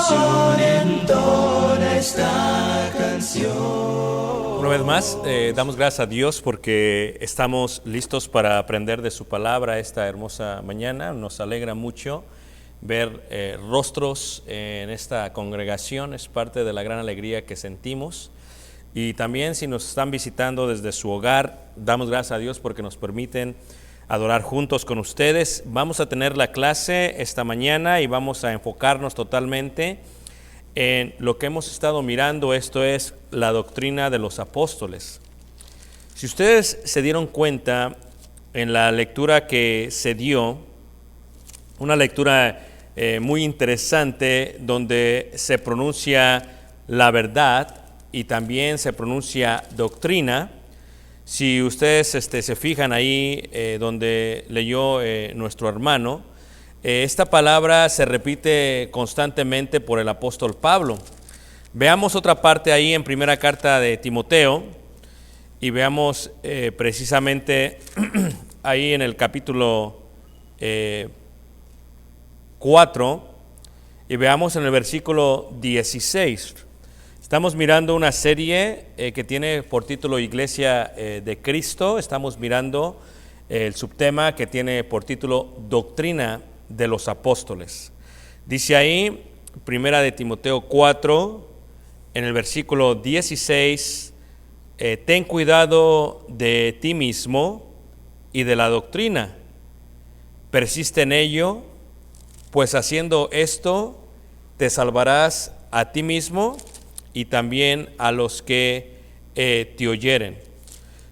emoción en toda esta canción. Una vez más, damos gracias a Dios porque estamos listos para aprender de su palabra esta hermosa mañana. Nos alegra mucho ver rostros en esta congregación, es parte de la gran alegría que sentimos. Y también si nos están visitando desde su hogar, damos gracias a Dios porque nos permiten adorar juntos con ustedes. Vamos a tener la clase esta mañana y vamos a enfocarnos totalmente en lo que hemos estado mirando, esto es la doctrina de los apóstoles. Si ustedes se dieron cuenta en la lectura que se dio, una lectura muy interesante donde se pronuncia la verdad y también se pronuncia doctrina. Si ustedes se fijan ahí donde leyó nuestro hermano, esta palabra se repite constantemente por el apóstol Pablo. Veamos otra parte ahí en primera carta de Timoteo y veamos precisamente ahí en el capítulo 4 y veamos en el versículo 16. Estamos mirando una serie que tiene por título Iglesia de Cristo. Estamos mirando el subtema que tiene por título Doctrina de los Apóstoles. Dice ahí, primera de Timoteo 4, en el versículo 16, ten cuidado de ti mismo y de la doctrina. Persiste en ello, pues haciendo esto te salvarás a ti mismo y también a los que te oyeren.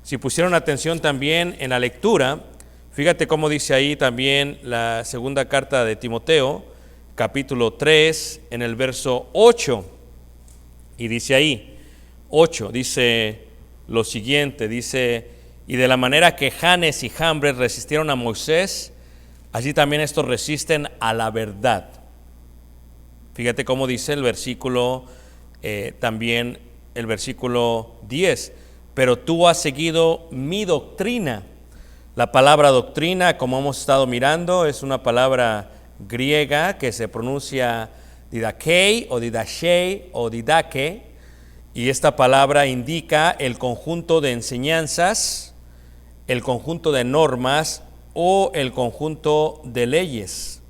Si pusieron atención también en la lectura, fíjate cómo dice ahí también la segunda carta de Timoteo, capítulo 3, en el verso 8. Y dice ahí, 8, dice lo siguiente, dice, y de la manera que Janes y Jambres resistieron a Moisés, así también estos resisten a la verdad. Fíjate cómo dice el versículo también el versículo 10, pero tú has seguido mi doctrina. La palabra doctrina, como hemos estado mirando, es una palabra griega que se pronuncia didakei o didashei o didake, y esta palabra indica el conjunto de enseñanzas, el conjunto de normas o el conjunto de leyes.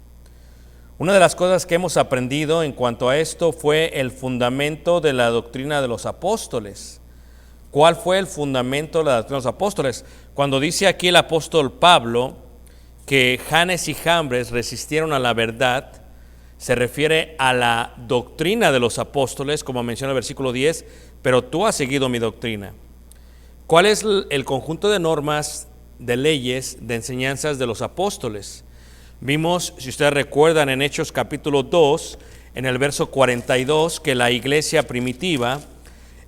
Una de las cosas que hemos aprendido en cuanto a esto fue el fundamento de la doctrina de los apóstoles. ¿Cuál fue el fundamento de la doctrina de los apóstoles? Cuando dice aquí el apóstol Pablo que Janes y Jambres resistieron a la verdad, se refiere a la doctrina de los apóstoles, como menciona el versículo 10, pero tú has seguido mi doctrina. ¿Cuál es el conjunto de normas, de leyes, de enseñanzas de los apóstoles? Vimos, si ustedes recuerdan, en Hechos capítulo 2, en el verso 42, que la iglesia primitiva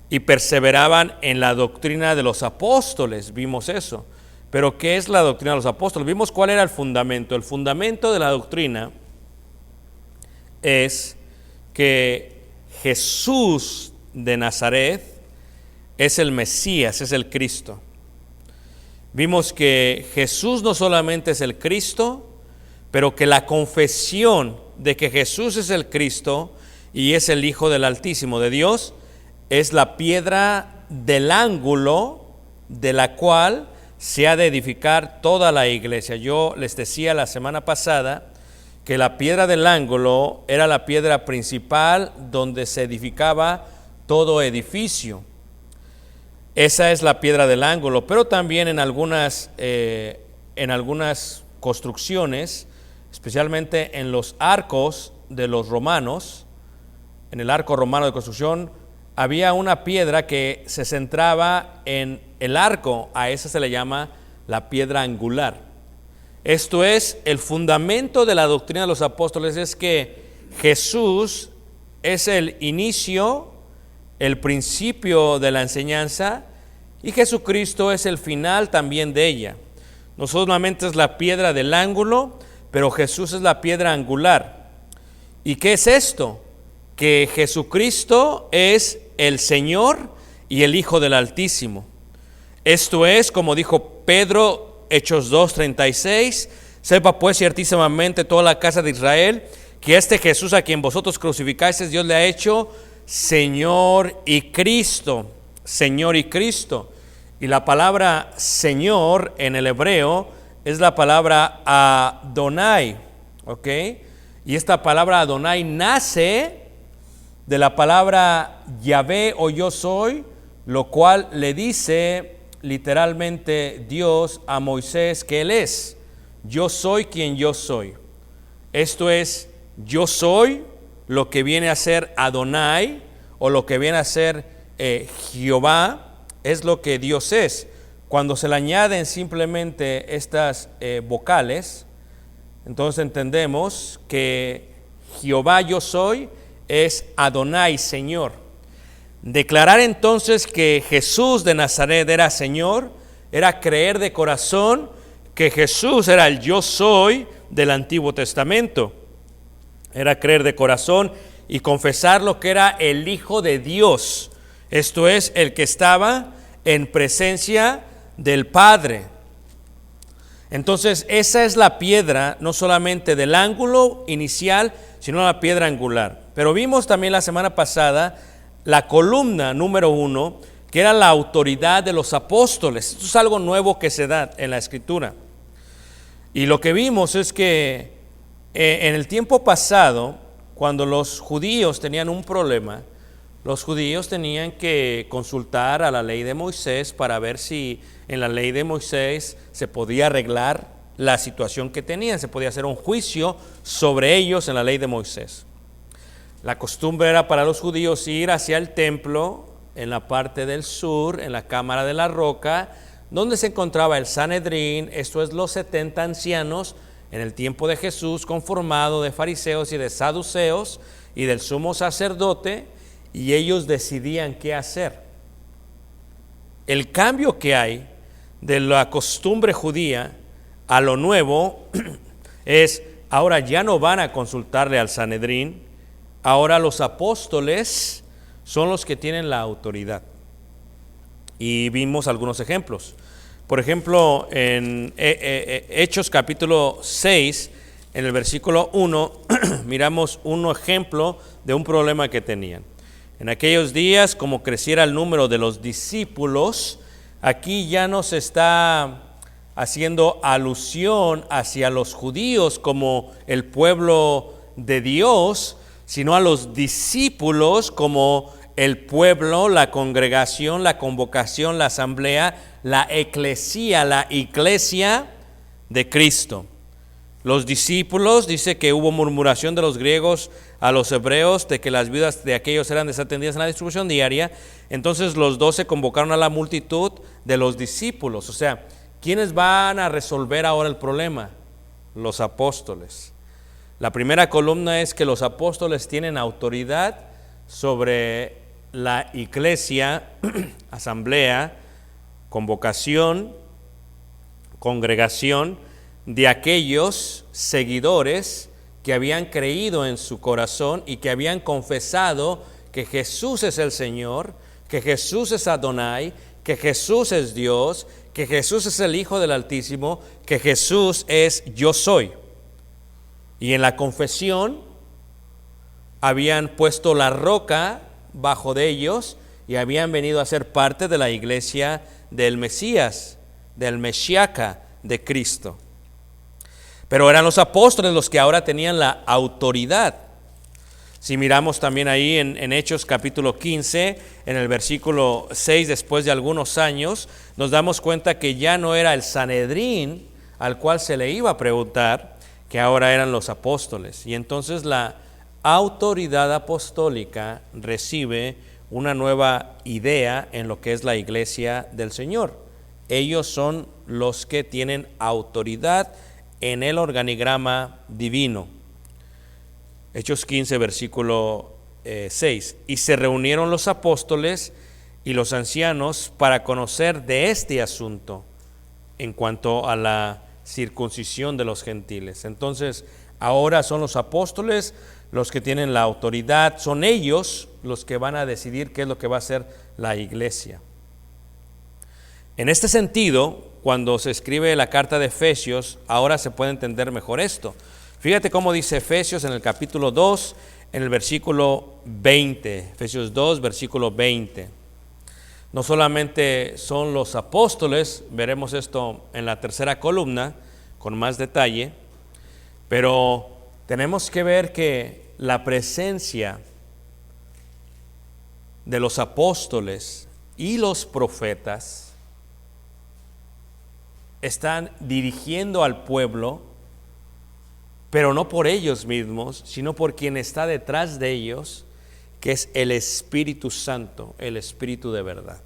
y perseveraban en la doctrina de los apóstoles. Vimos eso. Pero ¿qué es la doctrina de los apóstoles? Vimos cuál era el fundamento. El fundamento de la doctrina es que Jesús de Nazaret es el Mesías, es el Cristo. Vimos que Jesús no solamente es el Cristo, pero que la confesión de que Jesús es el Cristo y es el Hijo del Altísimo de Dios es la piedra del ángulo de la cual se ha de edificar toda la iglesia. Yo les decía la semana pasada que la piedra del ángulo era la piedra principal donde se edificaba todo edificio. Esa es la piedra del ángulo, pero también en algunas construcciones, especialmente en los arcos de los romanos, en el arco romano de construcción, había una piedra que se centraba en el arco, a esa se le llama la piedra angular. Esto es, el fundamento de la doctrina de los apóstoles es que Jesús es el inicio, el principio de la enseñanza, y Jesucristo es el final también de ella. No solamente es la piedra del ángulo, pero Jesús es la piedra angular. ¿Y qué es esto? Que Jesucristo es el Señor y el Hijo del Altísimo. Esto es, como dijo Pedro, Hechos 2:36, sepa pues ciertísimamente toda la casa de Israel que este Jesús a quien vosotros crucificáis, Dios le ha hecho Señor y Cristo. Señor y Cristo. Y la palabra Señor en el hebreo es la palabra Adonai, ¿ok? Y esta palabra Adonai nace de la palabra Yahvé o yo soy, lo cual le dice literalmente Dios a Moisés que Él es. Yo soy quien yo soy. Esto es, yo soy lo que viene a ser Adonai o lo que viene a ser Jehová, es lo que Dios es. Cuando se le añaden simplemente estas vocales, entonces entendemos que Jehová yo soy es Adonai, Señor. Declarar entonces que Jesús de Nazaret era Señor, era creer de corazón que Jesús era el yo soy del Antiguo Testamento. Era creer de corazón y confesar lo que era el Hijo de Dios. Esto es, el que estaba en presencia del Padre. Entonces, esa es la piedra, no solamente del ángulo inicial, sino la piedra angular. Pero vimos también la semana pasada la columna número 1, que era la autoridad de los apóstoles. Esto es algo nuevo que se da en la Escritura. Y lo que vimos es que en el tiempo pasado, cuando los judíos tenían un problema, los judíos tenían que consultar a la ley de Moisés para ver si en la ley de Moisés se podía arreglar la situación que tenían, se podía hacer un juicio sobre ellos en la ley de Moisés. La costumbre era para los judíos ir hacia el templo en la parte del sur, en la cámara de la roca, donde se encontraba el Sanedrín, esto es los 70 ancianos en el tiempo de Jesús, conformado de fariseos y de saduceos y del sumo sacerdote, y ellos decidían qué hacer. El cambio que hay de la costumbre judía a lo nuevo es, ahora ya no van a consultarle al Sanedrín, ahora los apóstoles son los que tienen la autoridad. Y vimos algunos ejemplos. Por ejemplo, en Hechos capítulo 6, en el versículo 1, miramos un ejemplo de un problema que tenían. En aquellos días, como creciera el número de los discípulos, aquí ya no se está haciendo alusión hacia los judíos como el pueblo de Dios, sino a los discípulos como el pueblo, la congregación, la convocación, la asamblea, la eclesía, la iglesia de Cristo. Los discípulos, dice que hubo murmuración de los griegos a los hebreos de que las viudas de aquellos eran desatendidas en la distribución diaria. Entonces los 12 convocaron a la multitud de los discípulos. O sea, ¿quiénes van a resolver ahora el problema? Los apóstoles. La primera columna es que los apóstoles tienen autoridad sobre la iglesia, asamblea, convocación, congregación de aquellos seguidores que habían creído en su corazón y que habían confesado que Jesús es el Señor, que Jesús es Adonai, que Jesús es Dios, que Jesús es el Hijo del Altísimo, que Jesús es yo soy. Y en la confesión habían puesto la roca bajo de ellos y habían venido a ser parte de la iglesia del Mesías, del Mesíaca de Cristo. Pero eran los apóstoles los que ahora tenían la autoridad. Si miramos también ahí en Hechos capítulo 15, en el versículo 6, después de algunos años, nos damos cuenta que ya no era el Sanedrín al cual se le iba a preguntar, que ahora eran los apóstoles. Y entonces la autoridad apostólica recibe una nueva idea en lo que es la iglesia del Señor. Ellos son los que tienen autoridad en el organigrama divino. Hechos 15, versículo 6. Y se reunieron los apóstoles y los ancianos para conocer de este asunto en cuanto a la circuncisión de los gentiles. Entonces, ahora son los apóstoles los que tienen la autoridad, son ellos los que van a decidir qué es lo que va a hacer la iglesia. En este sentido, cuando se escribe la carta de Efesios, ahora se puede entender mejor esto. Fíjate cómo dice Efesios en el capítulo 2, en el versículo 20. Efesios 2, versículo 20. No solamente son los apóstoles, veremos esto en la tercera columna con más detalle, pero tenemos que ver que la presencia de los apóstoles y los profetas están dirigiendo al pueblo, pero no por ellos mismos, sino por quien está detrás de ellos, que es el Espíritu Santo, el Espíritu de verdad.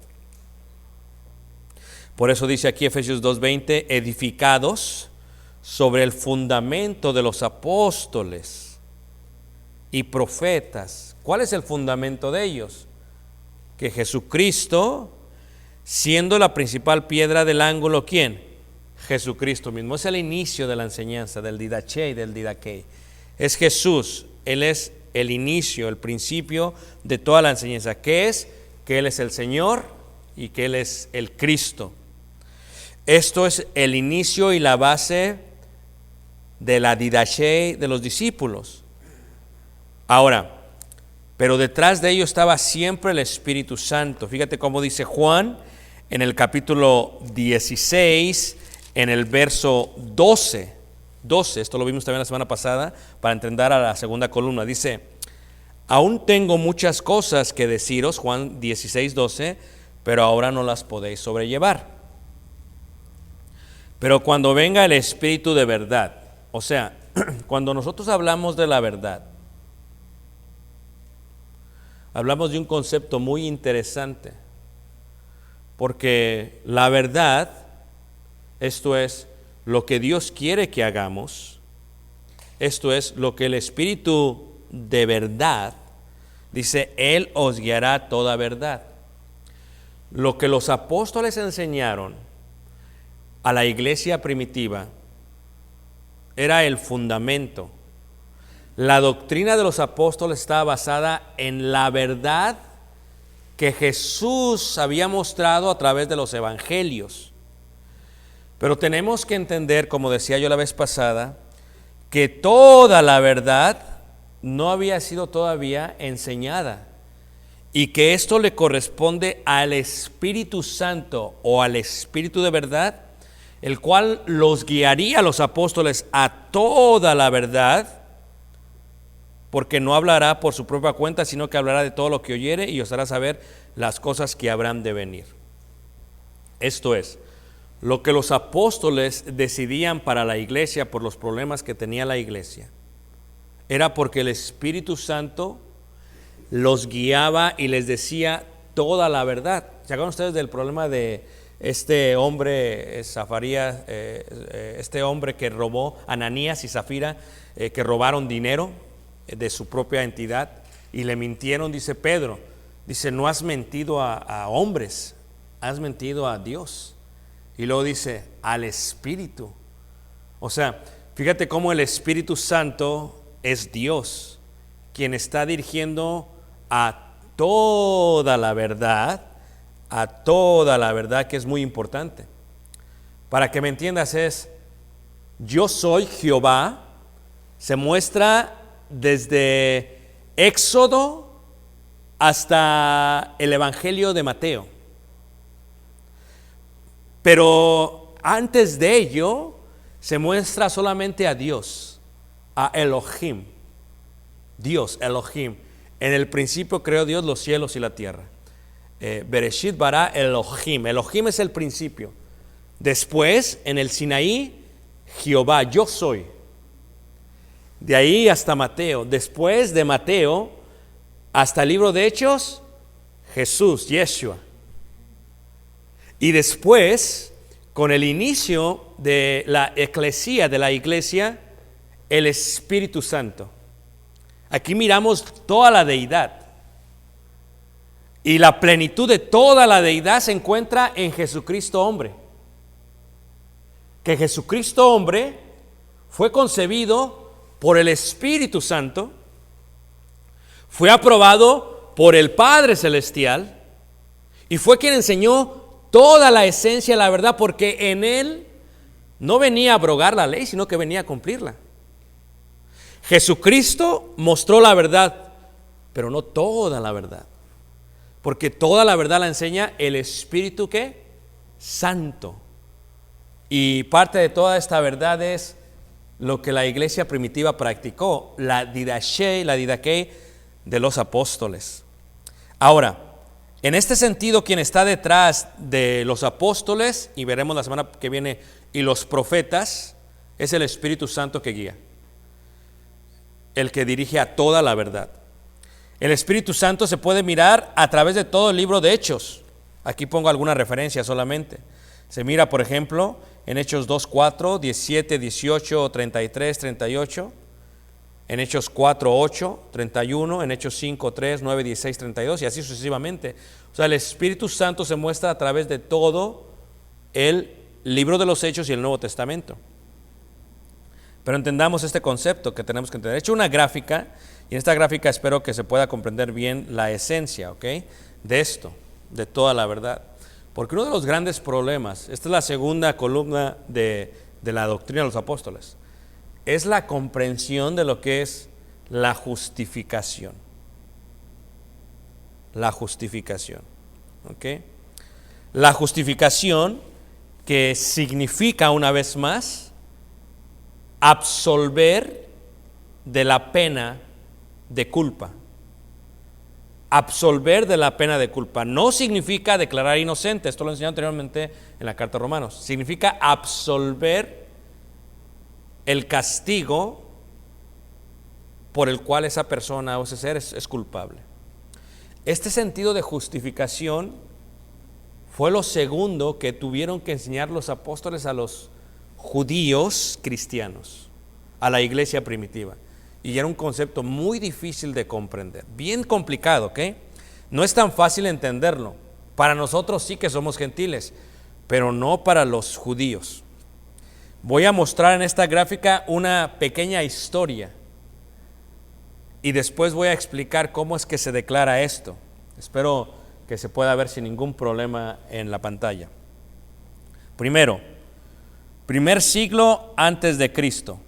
Por eso dice aquí Efesios 2:20, edificados sobre el fundamento de los apóstoles y profetas. ¿Cuál es el fundamento de ellos? Que Jesucristo, siendo la principal piedra del ángulo, ¿quién? Jesucristo mismo. Es el inicio de la enseñanza, del didache y del didaquei. Es Jesús, Él es el inicio, el principio de toda la enseñanza. ¿Qué es? Que Él es el Señor y que Él es el Cristo. Esto es el inicio y la base de la didache de los discípulos. Ahora, pero detrás de ello estaba siempre el Espíritu Santo. Fíjate cómo dice Juan en el capítulo 16, en el verso 12. Esto lo vimos también la semana pasada para entender a la segunda columna. Dice, aún tengo muchas cosas que deciros, Juan 16, 12, pero ahora no las podéis sobrellevar. Pero cuando venga el Espíritu de verdad, o sea, cuando nosotros hablamos de la verdad, hablamos de un concepto muy interesante, porque la verdad, esto es lo que Dios quiere que hagamos, esto es lo que el Espíritu de verdad dice, Él os guiará a toda verdad. Lo que los apóstoles enseñaron a la iglesia primitiva era el fundamento. La doctrina de los apóstoles estaba basada en la verdad que Jesús había mostrado a través de los evangelios. Pero tenemos que entender, como decía yo la vez pasada, que toda la verdad no había sido todavía enseñada y que esto le corresponde al Espíritu Santo o al Espíritu de verdad, el cual los guiaría a los apóstoles a toda la verdad, porque no hablará por su propia cuenta, sino que hablará de todo lo que oyere y os hará saber las cosas que habrán de venir. Esto es, lo que los apóstoles decidían para la iglesia por los problemas que tenía la iglesia, era porque el Espíritu Santo los guiaba y les decía toda la verdad. ¿Se acuerdan ustedes del problema de este hombre, Zafarías, este hombre que robó, Ananías y Zafira, que robaron dinero de su propia entidad y le mintieron? Dice Pedro, dice, no has mentido a hombres, has mentido a Dios. Y luego dice, al Espíritu. O sea, fíjate cómo el Espíritu Santo es Dios, quien está dirigiendo a toda la verdad, que es muy importante. Para que me entiendas es, yo soy Jehová, se muestra desde Éxodo hasta el Evangelio de Mateo. Pero antes de ello, se muestra solamente a Dios, a Elohim. Dios, Elohim. En el principio creó Dios los cielos y la tierra. Bereshit bara Elohim. Elohim es el principio. Después, en el Sinaí, Jehová, yo soy. De ahí hasta Mateo. Después de Mateo, hasta el libro de Hechos, Jesús, Yeshua. Y después, con el inicio de la eclesía, de la iglesia, el Espíritu Santo. Aquí miramos toda la deidad. Y la plenitud de toda la deidad se encuentra en Jesucristo hombre. Que Jesucristo hombre fue concebido por el Espíritu Santo, fue aprobado por el Padre Celestial y fue quien enseñó toda la esencia de la verdad, porque en él no venía a abrogar la ley, sino que venía a cumplirla. Jesucristo mostró la verdad, pero no toda la verdad, porque toda la verdad la enseña el Espíritu ¿qué? Santo. Y parte de toda esta verdad es lo que la iglesia primitiva practicó, la didaché de los apóstoles. Ahora, en este sentido, quien está detrás de los apóstoles, y veremos la semana que viene, y los profetas, es el Espíritu Santo que guía, el que dirige a toda la verdad. El Espíritu Santo se puede mirar a través de todo el libro de Hechos. Aquí pongo alguna referencia solamente. Se mira, por ejemplo, en Hechos 2:4, 17, 18, 33, 38, en Hechos 4:8, 31, en Hechos 5:3, 9, 16, 32 y así sucesivamente. O sea, el Espíritu Santo se muestra a través de todo el libro de los Hechos y el Nuevo Testamento. Pero entendamos este concepto que tenemos que entender. He hecho una gráfica y en esta gráfica espero que se pueda comprender bien la esencia, ¿ok?, de esto, de toda la verdad. Porque uno de los grandes problemas, esta es la segunda columna de la doctrina de los apóstoles, es la comprensión de lo que es la justificación. La justificación, ¿ok? La justificación que significa, una vez más, absolver de la pena de culpa. Absolver de la pena de culpa no significa declarar inocente, esto lo enseñé anteriormente en la carta a Romanos. Significa absolver el castigo por el cual esa persona o ese ser es culpable. Este sentido de justificación fue lo segundo que tuvieron que enseñar los apóstoles a los judíos cristianos, a la iglesia primitiva. Y era un concepto muy difícil de comprender, bien complicado, ¿ok? No es tan fácil entenderlo. Para nosotros sí que somos gentiles, pero no para los judíos. Voy a mostrar en esta gráfica una pequeña historia y después voy a explicar cómo es que se declara esto. Espero que se pueda ver sin ningún problema en la pantalla. Primero, primer siglo antes de Cristo.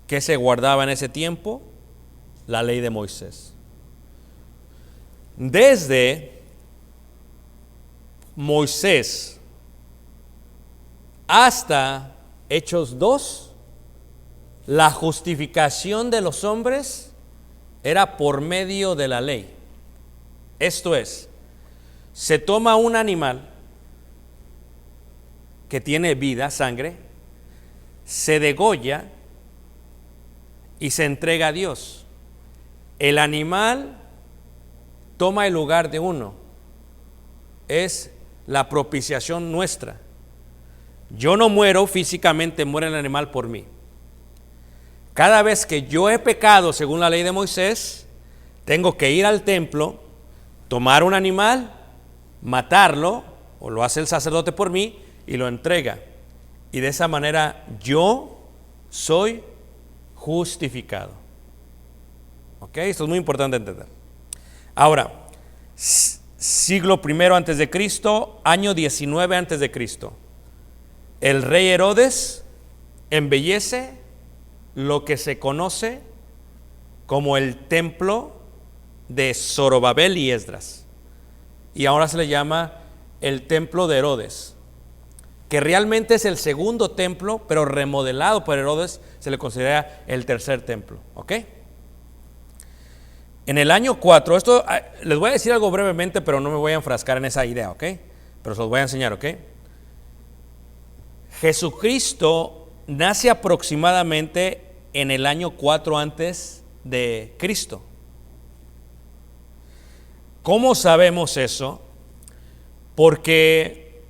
¿Qué se guardaba en ese tiempo? La ley de Moisés. Desde Moisés hasta Hechos 2, la justificación de los hombres era por medio de la ley. Esto es, se toma un animal que tiene vida, sangre, se degolla y se entrega a Dios. El animal toma el lugar de uno. Es la propiciación nuestra. Yo no muero físicamente, muere el animal por mí. Cada vez que yo he pecado según la ley de Moisés, tengo que ir al templo, tomar un animal, matarlo, o lo hace el sacerdote por mí, y lo entrega. Y de esa manera yo soy justificado. ¿Ok? Esto es muy importante entender. Ahora, siglo I antes de Cristo, año 19 antes de Cristo. El rey Herodes embellece lo que se conoce como el templo de Zorobabel y Esdras. Y ahora se le llama el templo de Herodes, que realmente es el segundo templo, pero remodelado por Herodes, se le considera el tercer templo. ¿Ok? En el año 4, esto les voy a decir algo brevemente, pero no me voy a enfrascar en esa idea, ¿ok? Pero se los voy a enseñar, ¿ok? Jesucristo nace aproximadamente en el año 4 antes de Cristo. ¿Cómo sabemos eso? Porque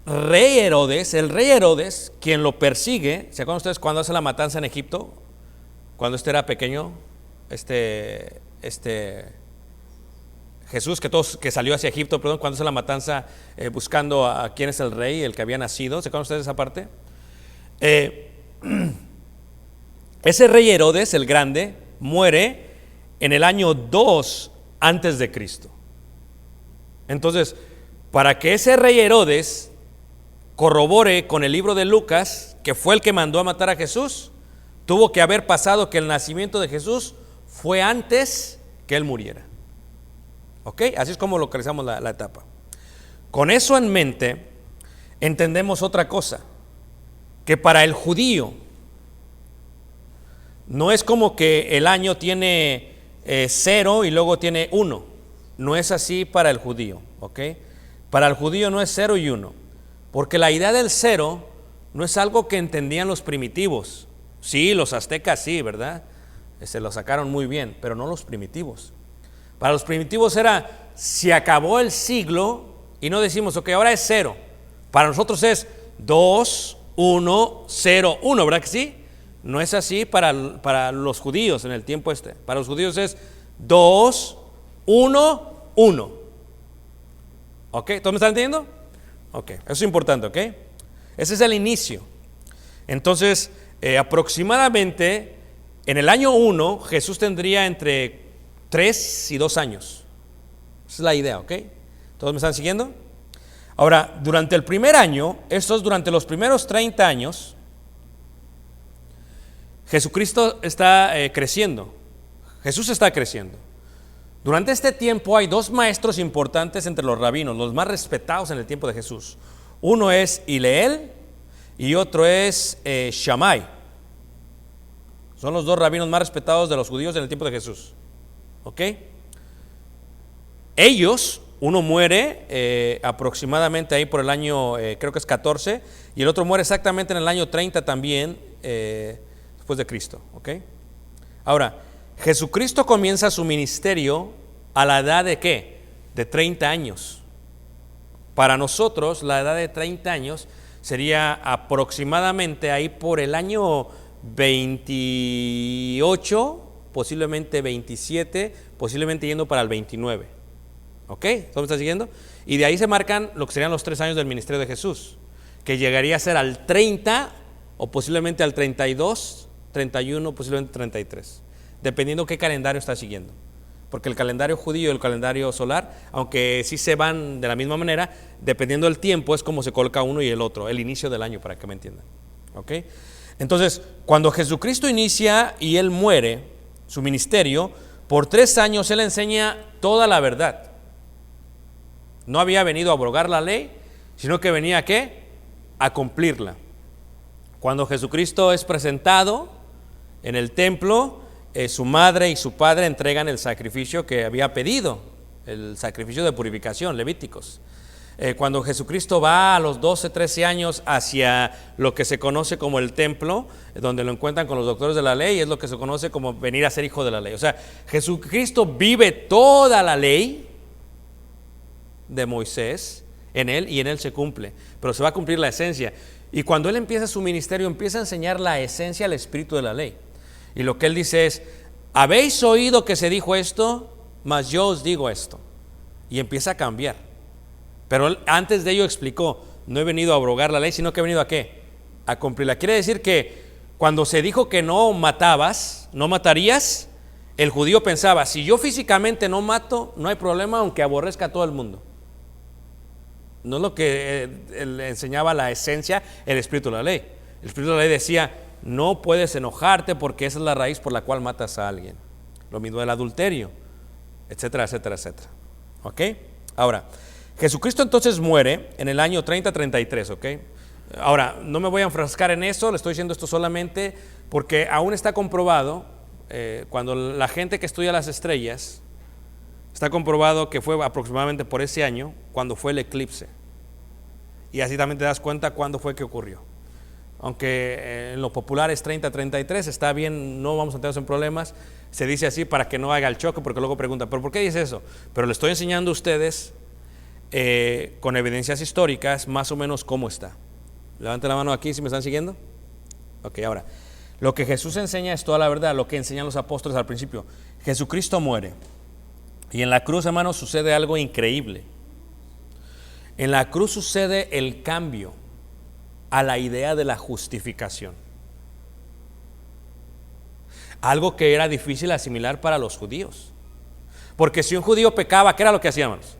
el rey Herodes, quien lo persigue, ¿se acuerdan ustedes cuando hace la matanza en Egipto? Cuando era pequeño, Jesús, que salió hacia Egipto, cuando hace la matanza buscando a quién es el rey, el que había nacido. ¿Se acuerdan ustedes esa parte? Ese rey Herodes, el grande, muere en el año 2 antes de Cristo. Entonces, para que ese rey Herodes corrobore con el libro de Lucas, que fue el que mandó a matar a Jesús, Tuvo que haber pasado que el nacimiento de Jesús fue antes que Él muriera. ¿Ok? Así es como localizamos la etapa. Con eso en mente, entendemos otra cosa, que para el judío no es como que el año tiene 0 y luego tiene 1. No es así para el judío, ¿ok? Para el judío no es 0 y 1, porque la idea del 0 no es algo que entendían los primitivos. Sí, los aztecas sí, ¿verdad? Se lo sacaron muy bien, pero no los primitivos. Para los primitivos era, si acabó el siglo y no decimos, ok, ahora es 0. Para nosotros es 2, 1, 0, 1, ¿verdad que sí? No es así para los judíos en el tiempo este. Para los judíos es 2, 1, 1. ¿Ok? ¿Todos me están entendiendo? Ok, eso es importante, ¿ok? Ese es el inicio. Entonces, aproximadamente en el año 1, Jesús tendría entre 3 y 2 años. Esa es la idea, ¿ok? ¿Todos me están siguiendo? Ahora, durante el primer año, esto es durante los primeros 30 años, Jesucristo está creciendo. Jesús está creciendo. Durante este tiempo hay 2 maestros importantes entre los rabinos, los más respetados en el tiempo de Jesús. Uno es Hileel y otro es Shammai. Son los 2 rabinos más respetados de los judíos en el tiempo de Jesús. ¿Ok? Ellos, uno muere aproximadamente ahí por el año, creo que es 14, y el otro muere exactamente en el año 30 también, después de Cristo. ¿Ok? Ahora, Jesucristo comienza su ministerio a la edad de ¿qué? De 30 años. Para nosotros, la edad de 30 años sería aproximadamente ahí por el año 28, posiblemente 27, posiblemente yendo para el 29. ¿Ok? ¿Todo me está siguiendo? Y de ahí se marcan lo que serían los 3 años del ministerio de Jesús, que llegaría a ser al 30 o posiblemente al 32, 31, posiblemente 33, dependiendo qué calendario está siguiendo. Porque el calendario judío y el calendario solar, aunque sí se van de la misma manera, dependiendo del tiempo es como se coloca uno y el otro, el inicio del año, para que me entiendan. ¿Ok? Entonces, cuando Jesucristo inicia y Él muere, su ministerio, por 3 años Él enseña toda la verdad. No había venido a abrogar la ley, sino que venía ¿a qué? A cumplirla. Cuando Jesucristo es presentado en el templo, su madre y su padre entregan el sacrificio que había pedido, el sacrificio de purificación, Levíticos. Cuando Jesucristo va a los 12, 13 años hacia lo que se conoce como el templo, donde lo encuentran con los doctores de la ley, es lo que se conoce como venir a ser hijo de la ley. O sea, Jesucristo vive toda la ley de Moisés en Él y en Él se cumple, pero se va a cumplir la esencia. Y cuando Él empieza su ministerio, empieza a enseñar la esencia al espíritu de la ley. Y lo que Él dice es, habéis oído que se dijo esto, mas yo os digo esto. Y empieza a cambiar. Pero Él, antes de ello explicó, no he venido a abrogar la ley, sino que he venido a ¿qué? A cumplirla. Quiere decir que cuando se dijo que no matabas, no matarías, el judío pensaba, si yo físicamente no mato, no hay problema aunque aborrezca a todo el mundo. No es lo que él enseñaba la esencia, el espíritu de la ley. El espíritu de la ley decía, no puedes enojarte porque esa es la raíz por la cual matas a alguien. Lo mismo del adulterio, etcétera, etcétera, etcétera. ¿Ok? Ahora, Jesucristo entonces muere en el año 30-33, ¿ok? Ahora, no me voy a enfrascar en eso, le estoy diciendo esto solamente porque aún está comprobado, cuando la gente que estudia las estrellas, está comprobado que fue aproximadamente por ese año cuando fue el eclipse. Y así también te das cuenta cuándo fue que ocurrió. Aunque en lo popular es 30-33, está bien, no vamos a tener problemas. Se dice así para que no haga el choque, porque luego preguntan, ¿pero por qué dice eso? Pero le estoy enseñando a ustedes con evidencias históricas más o menos cómo está. Levanten la mano aquí si me están siguiendo. Ok, ahora, lo que Jesús enseña es toda la verdad, lo que enseñan los apóstoles al principio. Jesucristo muere. Y en la cruz, hermanos, sucede algo increíble. En la cruz sucede el cambio a la idea de la justificación. Algo que era difícil asimilar para los judíos. Porque si un judío pecaba, ¿qué era lo que hacían, hermanos?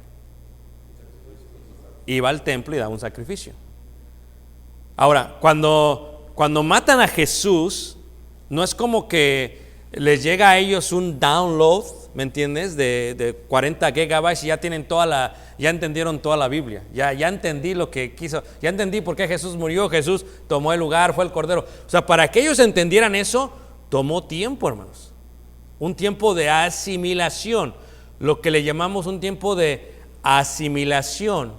Iba al templo y daba un sacrificio. Ahora, cuando matan a Jesús, No es como que les llega a ellos un download, ¿me entiendes? De 40 gigabytes y ya tienen ya entendieron toda la Biblia. Ya entendí lo que quiso, ya entendí por qué Jesús murió, Jesús tomó el lugar, fue el Cordero. O sea, para que ellos entendieran eso, tomó tiempo, hermanos. Un tiempo de asimilación, lo que le llamamos un tiempo de asimilación,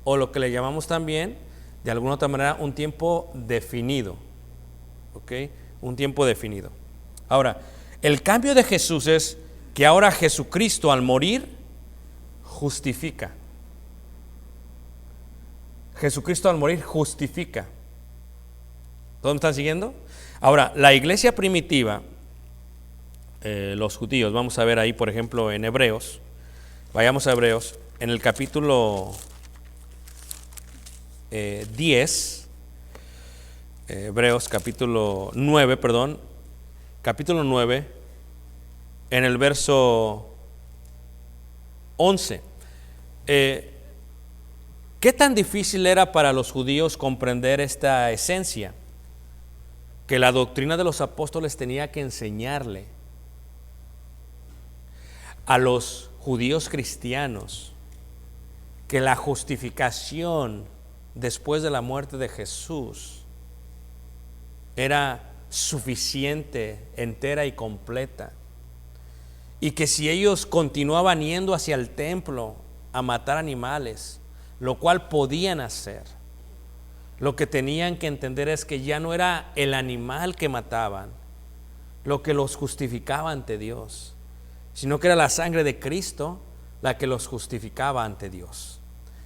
o lo que le llamamos también, de alguna otra manera, un tiempo definido. ¿Ok? Un tiempo definido. Ahora, el cambio de Jesús es que ahora Jesucristo al morir justifica. Jesucristo al morir justifica. ¿Todos me están siguiendo? Ahora, la iglesia primitiva, los judíos, vamos a ver ahí, por ejemplo, en Hebreos, vayamos a Hebreos, en el capítulo 10, Hebreos capítulo 9, capítulo 9, en el verso 11. ¿Qué tan difícil era para los judíos comprender esta esencia? Que la doctrina de los apóstoles tenía que enseñarle a los judíos cristianos que la justificación después de la muerte de Jesús era suficiente, entera y completa, y que si ellos continuaban yendo hacia el templo a matar animales, lo cual podían hacer, lo que tenían que entender es que ya no era el animal que mataban lo que los justificaba ante Dios, sino que era la sangre de Cristo la que los justificaba ante Dios.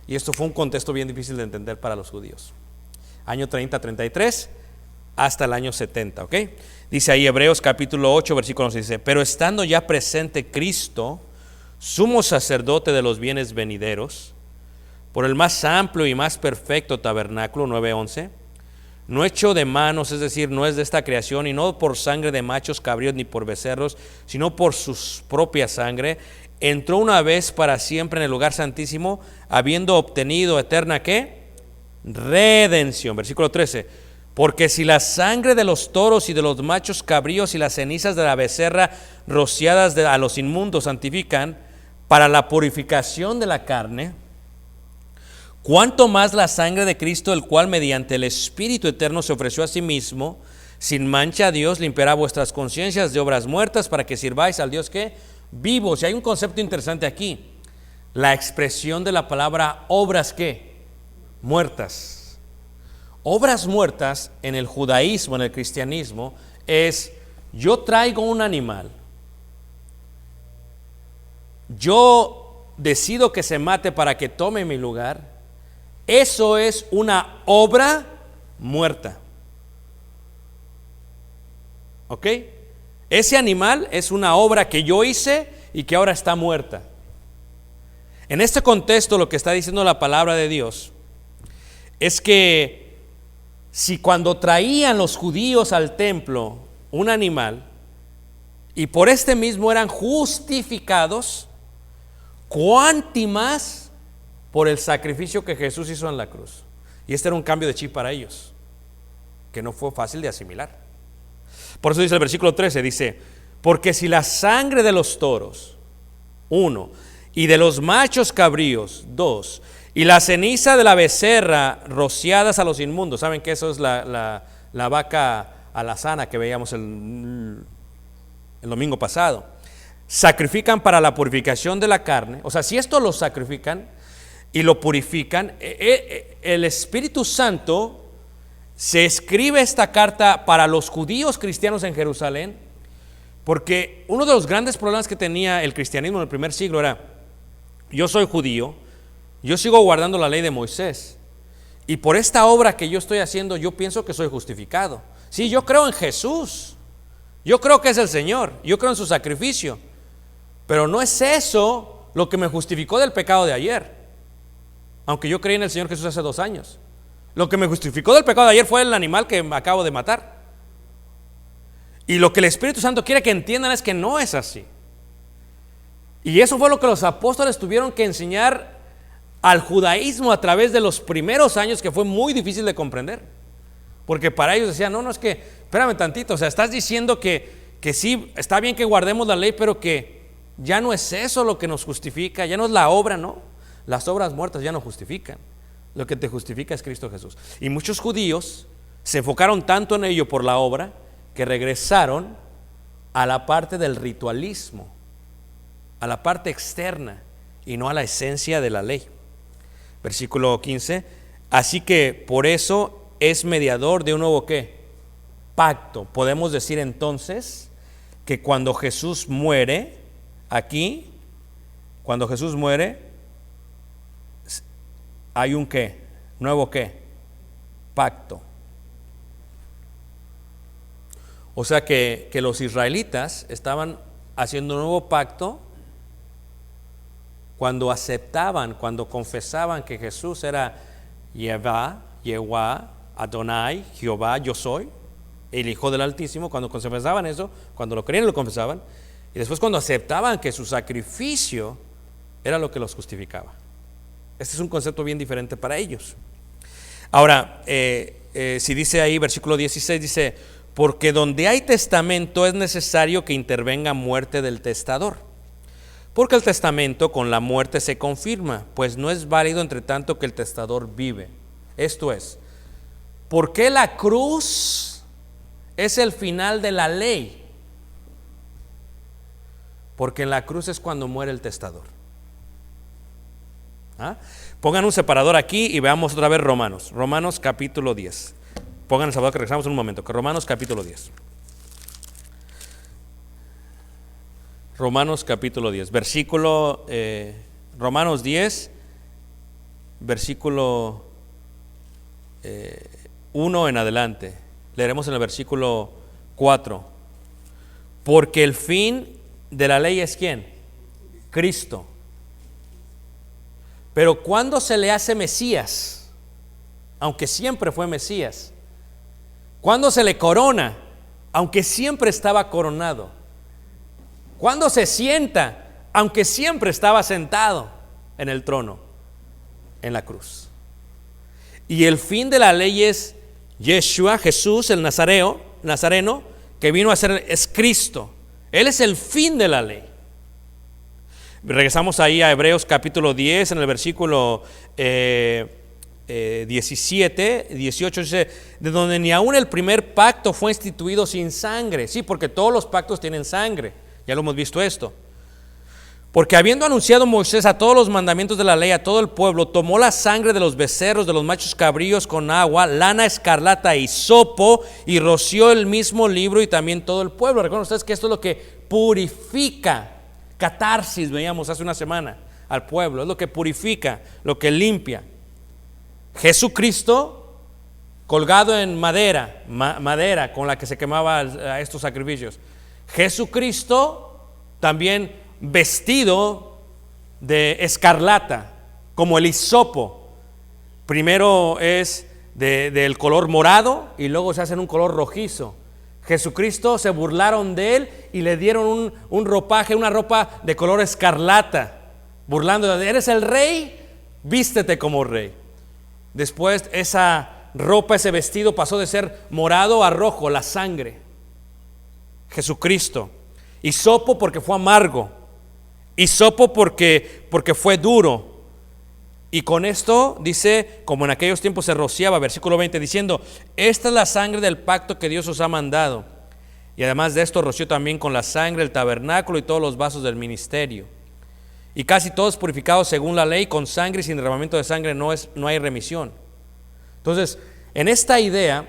Y esto fue un contexto bien difícil de entender para los judíos. Año 30-33 hasta el año 70, ¿ok? Dice ahí Hebreos capítulo 8, versículo 11, dice: pero estando ya presente Cristo, sumo sacerdote de los bienes venideros, por el más amplio y más perfecto tabernáculo, 9:11, no hecho de manos, es decir, no es de esta creación, y no por sangre de machos cabríos ni por becerros, sino por su propia sangre, entró una vez para siempre en el lugar santísimo, habiendo obtenido eterna, ¿qué? Redención. Versículo 13: porque si la sangre de los toros y de los machos cabríos y las cenizas de la becerra rociadas a los inmundos santifican para la purificación de la carne, cuánto más la sangre de Cristo, el cual mediante el Espíritu eterno se ofreció a sí mismo sin mancha a Dios, limpiará vuestras conciencias de obras muertas para que sirváis al Dios que vivos. Y hay un concepto interesante aquí, la expresión de la palabra obras ¿qué? Muertas. Obras muertas en el judaísmo, en el cristianismo, es: yo traigo un animal, yo decido que se mate para que tome mi lugar. Eso es una obra muerta. ¿Ok? Ese animal es una obra que yo hice y que ahora está muerta. En este contexto, lo que está diciendo la palabra de Dios es que si cuando traían los judíos al templo un animal y por este mismo eran justificados, cuánti más por el sacrificio que Jesús hizo en la cruz. Y este era un cambio de chip para ellos, que no fue fácil de asimilar. Por eso dice el versículo 13, dice: porque si la sangre de los toros, 1, y de los machos cabríos, 2, y la ceniza de la becerra rociadas a los inmundos, ¿saben que eso es la vaca alazana que veíamos el domingo pasado? Sacrifican para la purificación de la carne. O sea, si esto lo sacrifican y lo purifican, el Espíritu Santo se escribe esta carta para los judíos cristianos en Jerusalén, porque uno de los grandes problemas que tenía el cristianismo en el primer siglo era: yo soy judío, yo sigo guardando la ley de Moisés, y por esta obra que yo estoy haciendo, yo pienso que soy justificado. Sí, yo creo en Jesús, yo creo que es el Señor, yo creo en su sacrificio, pero no es eso lo que me justificó del pecado de ayer, aunque yo creí en el Señor Jesús hace 2 años. Lo que me justificó del pecado de ayer fue el animal que acabo de matar. Y lo que el Espíritu Santo quiere que entiendan es que no es así. Y eso fue lo que los apóstoles tuvieron que enseñar al judaísmo a través de los primeros años, que fue muy difícil de comprender. Porque para ellos decían, no, es que, espérame tantito, o sea, estás diciendo que sí, está bien que guardemos la ley, pero que ya no es eso lo que nos justifica, ya no es la obra, ¿no? Las obras muertas ya no justifican. Lo que te justifica es Cristo Jesús. Y muchos judíos se enfocaron tanto en ello por la obra que regresaron a la parte del ritualismo, a la parte externa y no a la esencia de la ley. Versículo 15, así que por eso es mediador de un nuevo ¿qué? Pacto. Podemos decir entonces que cuando Jesús muere aquí, cuando Jesús muere, hay un ¿qué? Nuevo ¿qué? Pacto. O sea que los israelitas estaban haciendo un nuevo pacto cuando aceptaban, cuando confesaban que Jesús era Yehová, Adonai, Jehová, yo soy, el Hijo del Altísimo. Cuando confesaban eso, cuando lo creían lo confesaban, y después cuando aceptaban que su sacrificio era lo que los justificaba. Este es un concepto bien diferente para ellos. Ahora, si dice ahí, versículo 16, dice, porque donde hay testamento es necesario que intervenga muerte del testador. Porque el testamento con la muerte se confirma, pues no es válido entre tanto que el testador vive. Esto es, ¿por qué la cruz es el final de la ley? Porque en la cruz es cuando muere el testador. Pongan un separador aquí y veamos otra vez Romanos capítulo 10. Pongan el separador que regresamos en un momento, que Romanos capítulo 10. Romanos capítulo 10, Romanos 10, versículo 1 en adelante. Leeremos en el versículo 4. Porque el fin de la ley es ¿quién? Cristo. Pero ¿cuándo se le hace Mesías? Aunque siempre fue Mesías. ¿Cuándo se le corona? Aunque siempre estaba coronado. ¿Cuándo se sienta? Aunque siempre estaba sentado en el trono, en la cruz. Y el fin de la ley es Yeshua, Jesús, el Nazareno, que vino a ser, es Cristo. Él es el fin de la ley. Regresamos ahí a Hebreos capítulo 10, en el versículo 17, 18, dice, de donde ni aún el primer pacto fue instituido sin sangre. Sí, porque todos los pactos tienen sangre. Ya lo hemos visto esto. Porque habiendo anunciado Moisés a todos los mandamientos de la ley, a todo el pueblo, tomó la sangre de los becerros, de los machos cabríos con agua, lana escarlata y hisopo, y roció el mismo libro y también todo el pueblo. Recuerden ustedes que esto es lo que purifica, catarsis, veíamos hace una semana, al pueblo. Es lo que purifica, lo que limpia. Jesucristo colgado en madera con la que se quemaba estos sacrificios. Jesucristo también vestido de escarlata, como el hisopo. Primero es del color morado y luego se hace en un color rojizo. Jesucristo, se burlaron de él y le dieron un ropaje, una ropa de color escarlata, burlando de él. ¿Eres el rey? Vístete como rey. Después esa ropa, ese vestido pasó de ser morado a rojo, la sangre. Jesucristo. Hisopo porque fue amargo. Hisopo porque fue duro. Y con esto dice, como en aquellos tiempos se rociaba, versículo 20, diciendo, esta es la sangre del pacto que Dios os ha mandado. Y además de esto roció también con la sangre el tabernáculo y todos los vasos del ministerio. Y casi todos purificados según la ley, con sangre y sin derramamiento de sangre no hay remisión. Entonces, en esta idea,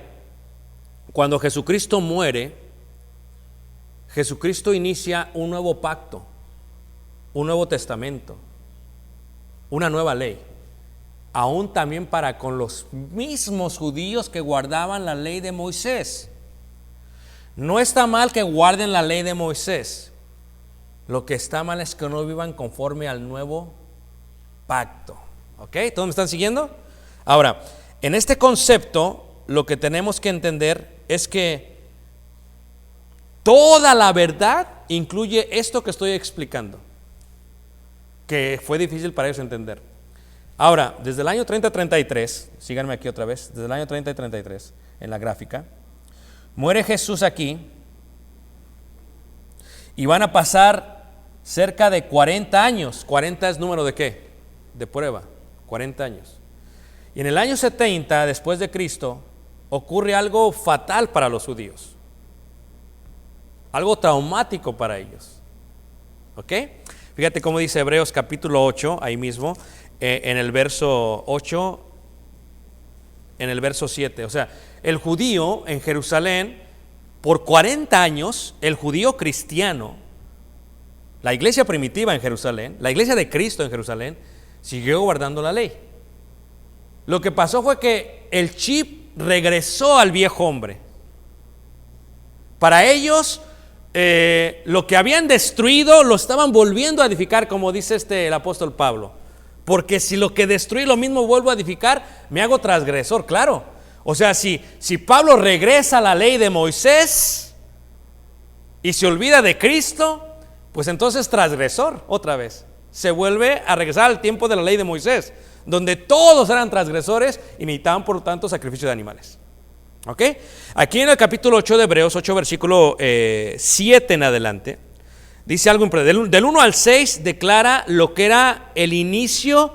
cuando Jesucristo muere, Jesucristo inicia un nuevo pacto, un nuevo testamento, una nueva ley, aún también para con los mismos judíos que guardaban la ley de Moisés. No está mal que guarden la ley de Moisés, lo que está mal es que no vivan conforme al nuevo pacto. ¿Ok? ¿Todos me están siguiendo? Ahora, en este concepto, lo que tenemos que entender es que toda la verdad incluye esto que estoy explicando, que fue difícil para ellos entender. Ahora, desde el año 30-33, síganme aquí otra vez, desde el año 30 y 33, en la gráfica, muere Jesús aquí y van a pasar cerca de 40 años. 40 es número de qué? De prueba, 40 años. Y en el año 70 después de Cristo ocurre algo fatal para los judíos, algo traumático para ellos. ¿Ok? Fíjate cómo dice Hebreos capítulo 8, ahí mismo, en el verso 8, en el verso 7. O sea, el judío en Jerusalén, por 40 años, el judío cristiano, la iglesia primitiva en Jerusalén, la iglesia de Cristo en Jerusalén, siguió guardando la ley. Lo que pasó fue que el chip regresó al viejo hombre. Para ellos, lo que habían destruido lo estaban volviendo a edificar, como dice el apóstol Pablo. Porque si lo que destruí lo mismo vuelvo a edificar, me hago transgresor, claro. O sea, si Pablo regresa a la ley de Moisés y se olvida de Cristo, pues entonces transgresor otra vez. Se vuelve a regresar al tiempo de la ley de Moisés, donde todos eran transgresores y necesitaban por lo tanto sacrificio de animales. ¿Ok? Aquí en el capítulo 8 de Hebreos, 8 versículo 7 en adelante, dice algo importante. Del 1 al 6 declara lo que era el inicio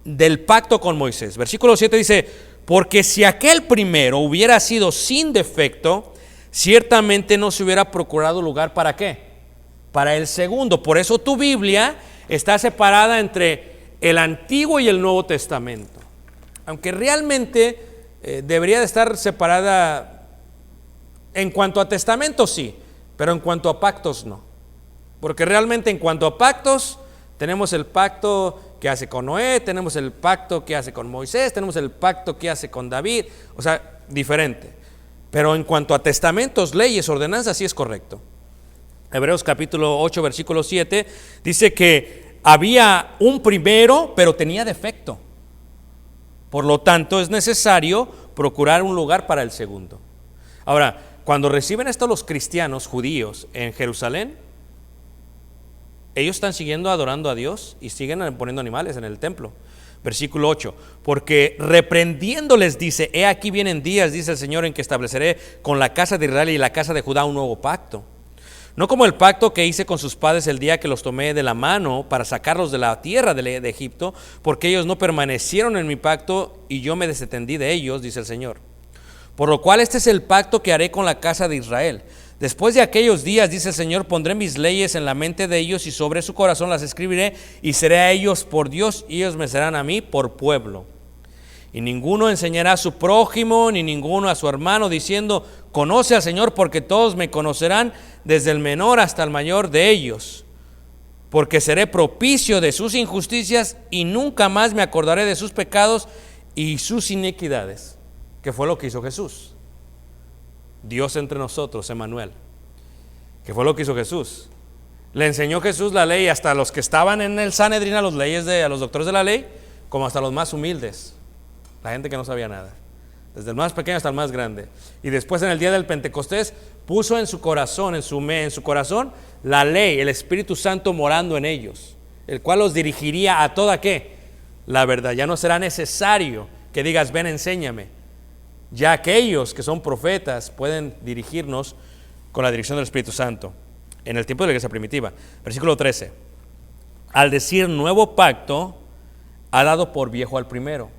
del pacto con Moisés. Versículo 7 dice: porque si aquel primero hubiera sido sin defecto, ciertamente no se hubiera procurado lugar ¿para qué? Para el segundo. Por eso tu Biblia está separada entre el Antiguo y el Nuevo Testamento. Aunque realmente debería de estar separada en cuanto a testamentos, sí, pero en cuanto a pactos no. Porque realmente en cuanto a pactos, tenemos el pacto que hace con Noé, tenemos el pacto que hace con Moisés, tenemos el pacto que hace con David, o sea, diferente. Pero en cuanto a testamentos, leyes, ordenanzas, sí es correcto. Hebreos capítulo 8, versículo 7, dice que había un primero, pero tenía defecto. Por lo tanto, es necesario procurar un lugar para el segundo. Ahora, cuando reciben esto los cristianos judíos en Jerusalén, ellos están siguiendo adorando a Dios y siguen poniendo animales en el templo. Versículo 8, porque reprendiéndoles dice: he aquí vienen días, dice el Señor, en que estableceré con la casa de Israel y la casa de Judá un nuevo pacto. No como el pacto que hice con sus padres el día que los tomé de la mano para sacarlos de la tierra de Egipto, porque ellos no permanecieron en mi pacto y yo me desentendí de ellos, dice el Señor. Por lo cual este es el pacto que haré con la casa de Israel. Después de aquellos días, dice el Señor, pondré mis leyes en la mente de ellos y sobre su corazón las escribiré, y seré a ellos por Dios y ellos me serán a mí por pueblo. Y ninguno enseñará a su prójimo ni ninguno a su hermano diciendo: conoce al Señor, porque todos me conocerán, desde el menor hasta el mayor de ellos, porque seré propicio de sus injusticias y nunca más me acordaré de sus pecados y sus iniquidades. Que fue lo que hizo Jesús. Dios entre nosotros, Emmanuel. ¿Qué fue lo que hizo Jesús? Le enseñó Jesús la ley hasta los que estaban en el Sanedrín, a los doctores de la ley, como hasta los más humildes, la gente que no sabía nada, desde el más pequeño hasta el más grande. Y después, en el día del Pentecostés, puso en su corazón, en su corazón, la ley, el Espíritu Santo morando en ellos, el cual los dirigiría a toda ¿qué? La verdad. Ya no será necesario que digas: ven, enséñame. Ya aquellos que son profetas pueden dirigirnos con la dirección del Espíritu Santo. En el tiempo de la iglesia primitiva. Versículo 13. Al decir nuevo pacto, ha dado por viejo al primero.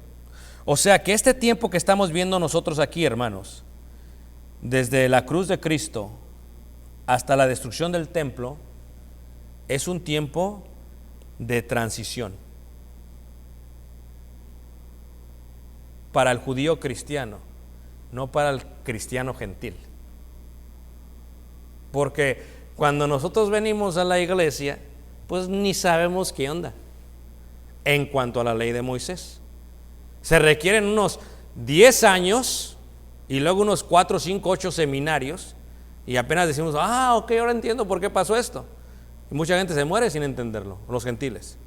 O sea que este tiempo que estamos viendo nosotros aquí, hermanos, desde la cruz de Cristo hasta la destrucción del templo, es un tiempo de transición. Para el judío cristiano, no para el cristiano gentil. Porque cuando nosotros venimos a la iglesia, pues ni sabemos qué onda en cuanto a la ley de Moisés. Se requieren unos 10 años y luego unos 4, 5, 8 seminarios y apenas decimos: ok, ahora entiendo por qué pasó esto. Y mucha gente se muere sin entenderlo, los gentiles.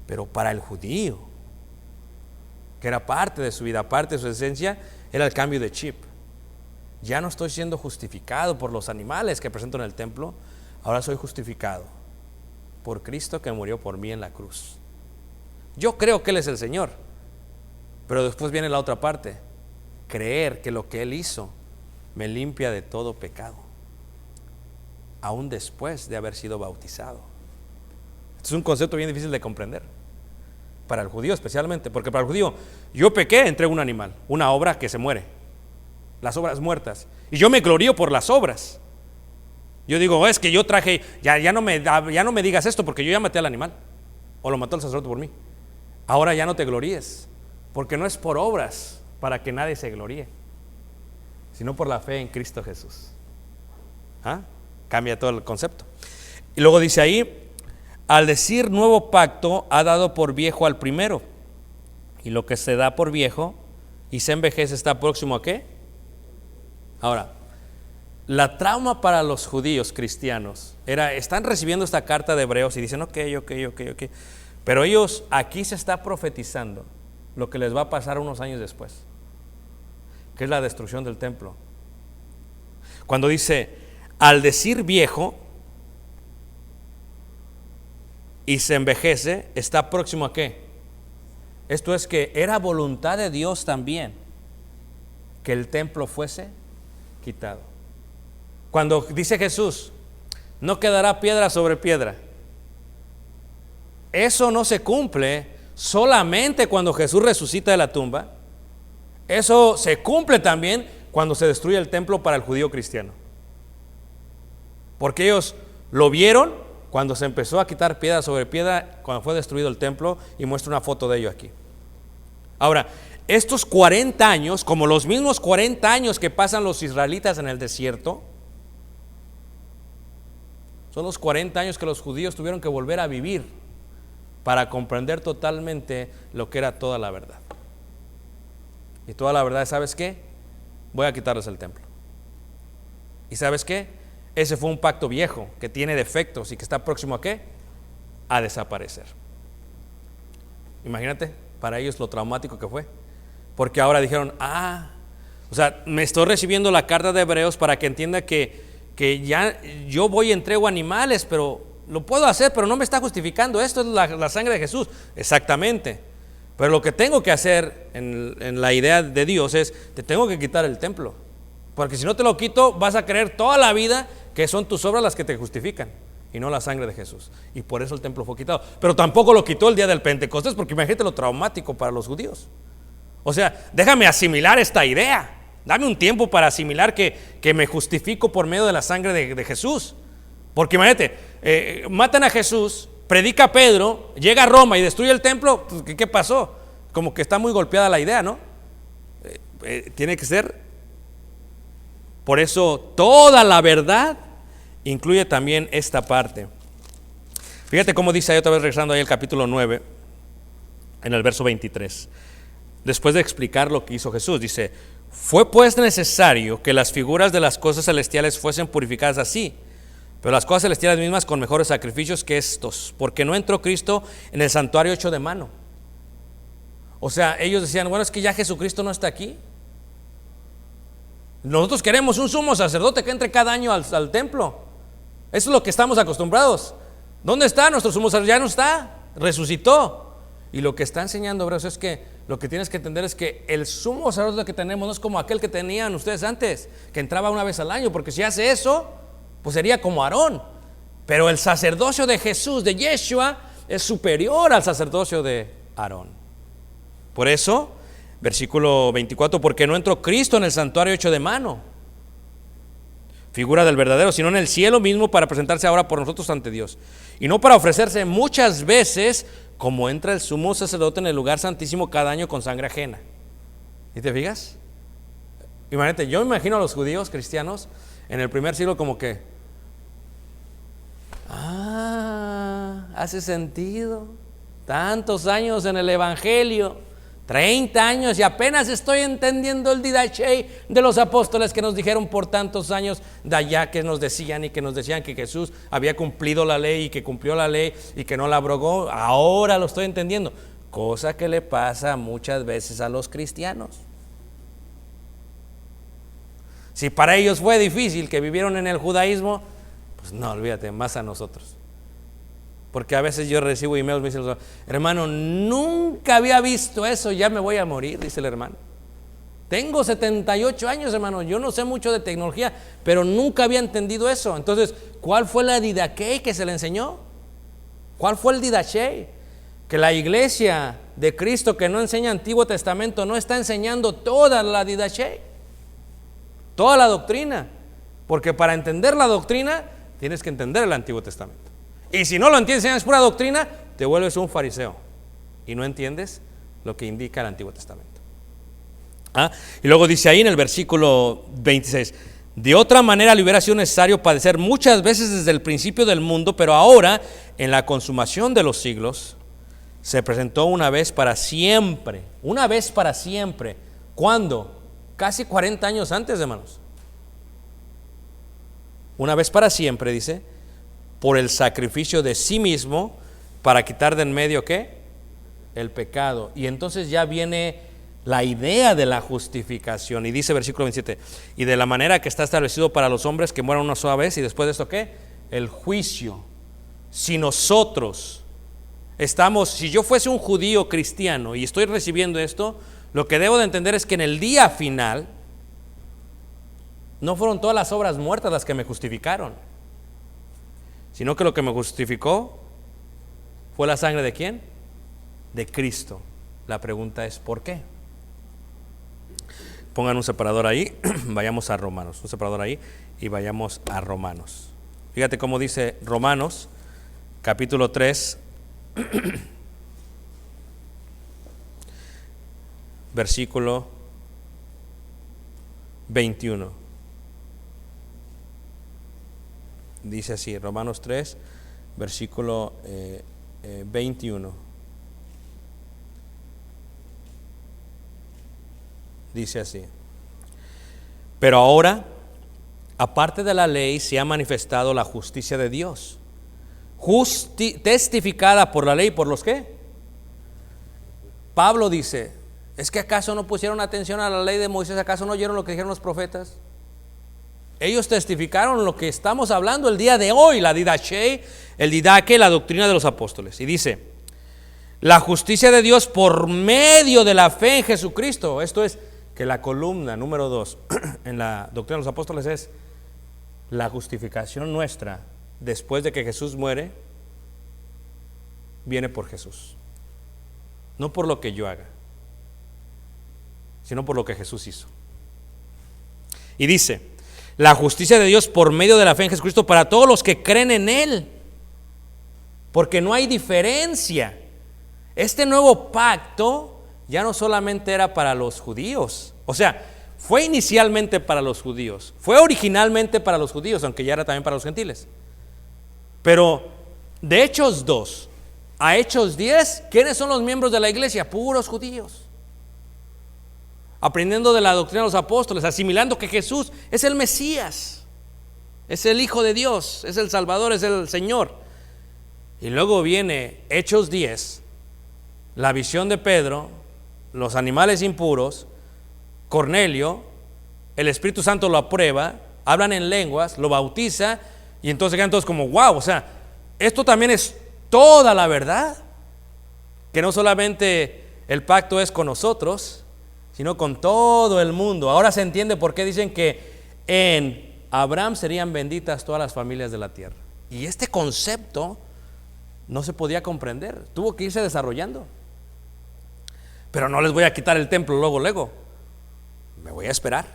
Pero para el judío, que era parte de su vida, parte de su esencia, era el cambio de chip. Ya no estoy siendo justificado por los animales que presento en el templo, ahora soy justificado por Cristo que murió por mí en la cruz. Yo creo que Él es el Señor. Pero después viene la otra parte, creer que lo que Él hizo me limpia de todo pecado, aún después de haber sido bautizado. Este es un concepto bien difícil de comprender, para el judío especialmente, porque para el judío, yo pequé, entrego un animal, una obra que se muere, las obras muertas, y yo me glorío por las obras. Yo digo, es que yo traje, ya no me digas esto, porque yo ya maté al animal, o lo mató el sacerdote por mí. Ahora ya no te gloríes, porque no es por obras para que nadie se gloríe, sino por la fe en Cristo Jesús. Cambia todo el concepto. Y luego dice ahí, al decir nuevo pacto, ha dado por viejo al primero, y lo que se da por viejo y se envejece está próximo ¿a qué? Ahora, la trauma para los judíos cristianos era, están recibiendo esta carta de Hebreos y dicen ok, pero ellos, aquí se está profetizando lo que les va a pasar unos años después, que es la destrucción del templo. Cuando dice, al decir viejo y se envejece, está próximo ¿a qué? Esto es que era voluntad de Dios también que el templo fuese quitado. Cuando dice Jesús, no quedará piedra sobre piedra, eso no se cumple solamente cuando Jesús resucita de la tumba. Eso se cumple también cuando se destruye el templo para el judío cristiano, porque ellos lo vieron cuando se empezó a quitar piedra sobre piedra, cuando fue destruido el templo, y muestra una foto de ello aquí. Ahora, estos 40 años, como los mismos 40 años que pasan los israelitas en el desierto, son los 40 años que los judíos tuvieron que volver a vivir para comprender totalmente lo que era toda la verdad. Y toda la verdad, ¿sabes qué? Voy a quitarles el templo. ¿Y sabes qué? Ese fue un pacto viejo que tiene defectos y que está próximo ¿a qué? A desaparecer. Imagínate para ellos lo traumático que fue, porque ahora dijeron, o sea, me estoy recibiendo la carta de Hebreos para que entienda que ya yo voy y entrego animales, pero lo puedo hacer, pero no me está justificando. Esto es la sangre de Jesús. Exactamente. Pero lo que tengo que hacer en la idea de Dios es, te tengo que quitar el templo, porque si no te lo quito, vas a creer toda la vida que son tus obras las que te justifican y no la sangre de Jesús. Y por eso el templo fue quitado. Pero tampoco lo quitó el día del Pentecostés, porque imagínate lo traumático para los judíos. O sea, déjame asimilar esta idea. Dame un tiempo para asimilar que me justifico por medio de la sangre de Jesús. Porque imagínate, matan a Jesús, predica Pedro, llega a Roma y destruye el templo. ¿Qué pasó? Como que está muy golpeada la idea, ¿no? Tiene que ser. Por eso toda la verdad incluye también esta parte. Fíjate cómo dice ahí otra vez, regresando ahí al capítulo 9, en el verso 23. Después de explicar lo que hizo Jesús, dice, fue pues necesario que las figuras de las cosas celestiales fuesen purificadas así, pero las cosas celestiales mismas con mejores sacrificios que estos, porque no entró Cristo en el santuario hecho de mano. O sea, ellos decían, bueno, es que ya Jesucristo no está aquí. Nosotros queremos un sumo sacerdote que entre cada año al templo. Eso es lo que estamos acostumbrados. ¿Dónde está nuestro sumo sacerdote? Ya no está, resucitó. Y lo que está enseñando Hebreos es que lo que tienes que entender es que el sumo sacerdote que tenemos no es como aquel que tenían ustedes antes, que entraba una vez al año, porque si hace eso, pues sería como Aarón. Pero el sacerdocio de Jesús, de Yeshua, es superior al sacerdocio de Aarón. Por eso, versículo 24, porque no entró Cristo en el santuario hecho de mano, figura del verdadero, sino en el cielo mismo, para presentarse ahora por nosotros ante Dios, y no para ofrecerse muchas veces, como entra el sumo sacerdote en el lugar santísimo cada año con sangre ajena. ¿Y te fijas? Imagínate, yo me imagino a los judíos cristianos en el primer siglo como que, hace sentido, tantos años en el evangelio, 30 años y apenas estoy entendiendo el didache de los apóstoles que nos dijeron por tantos años de allá, que nos decían que Jesús había cumplido la ley y que cumplió la ley y que no la abrogó. Ahora lo estoy entendiendo, cosa que le pasa muchas veces a los cristianos. Si para ellos fue difícil, que vivieron en el judaísmo, pues no, olvídate, más a nosotros. Porque a veces yo recibo emails, me dicen, hermano, nunca había visto eso, ya me voy a morir, dice el hermano. Tengo 78 años, hermano, yo no sé mucho de tecnología, pero nunca había entendido eso. Entonces, ¿cuál fue la didaquei que se le enseñó? ¿Cuál fue el didaquei? Que la iglesia de Cristo que no enseña Antiguo Testamento no está enseñando toda la didaquei, toda la doctrina. Porque para entender la doctrina tienes que entender el Antiguo Testamento. Y si no lo entiendes, es pura doctrina, te vuelves un fariseo y no entiendes lo que indica el Antiguo Testamento. Y luego dice ahí en el versículo 26, de otra manera le hubiera sido necesario padecer muchas veces desde el principio del mundo, pero ahora en la consumación de los siglos se presentó una vez para siempre. Una vez para siempre. ¿Cuándo? Casi 40 años antes, hermanos. Una vez para siempre, dice, por el sacrificio de sí mismo para quitar de en medio, ¿qué? El pecado. Y entonces ya viene la idea de la justificación. Y dice versículo 27, y de la manera que está establecido para los hombres que mueran una sola vez, y después de esto, ¿qué? El juicio. Si nosotros estamos, si yo fuese un judío cristiano y estoy recibiendo esto, lo que debo de entender es que en el día final no fueron todas las obras muertas las que me justificaron, sino que lo que me justificó fue la sangre de ¿quién? De Cristo. La pregunta es ¿por qué? Pongan un separador ahí, vayamos a Romanos, un separador ahí y vayamos a Romanos. Fíjate cómo dice Romanos, capítulo 3, versículo 21. Dice así, Romanos 3, versículo 21. Dice así, pero ahora, aparte de la ley, se ha manifestado la justicia de Dios, testificada por la ley, ¿por los qué? Pablo dice, ¿es que acaso no pusieron atención a la ley de Moisés? ¿Acaso no oyeron lo que dijeron los profetas? Ellos testificaron lo que estamos hablando el día de hoy, la didaquei, el didaque, la doctrina de los apóstoles. Y dice, la justicia de Dios por medio de la fe en Jesucristo. Esto es que la columna número 2 en la doctrina de los apóstoles es la justificación nuestra después de que Jesús muere, viene por Jesús. No por lo que yo haga, sino por lo que Jesús hizo. Y dice, la justicia de Dios por medio de la fe en Jesucristo para todos los que creen en Él, porque no hay diferencia. Este nuevo pacto ya no solamente era para los judíos, o sea, fue inicialmente para los judíos, fue originalmente para los judíos, aunque ya era también para los gentiles. Pero de Hechos 2 a Hechos 10, ¿quiénes son los miembros de la iglesia? Puros judíos, aprendiendo de la doctrina de los apóstoles, asimilando que Jesús es el Mesías, es el Hijo de Dios, es el Salvador, es el Señor. Y luego viene Hechos 10, la visión de Pedro, los animales impuros, Cornelio, el Espíritu Santo lo aprueba, hablan en lenguas, lo bautiza, y entonces quedan todos como wow, o sea, esto también es toda la verdad, que no solamente el pacto es con nosotros, sino con todo el mundo. Ahora se entiende por qué dicen que en Abraham serían benditas todas las familias de la tierra. Y este concepto no se podía comprender, tuvo que irse desarrollando. Pero no les voy a quitar el templo luego, me voy a esperar,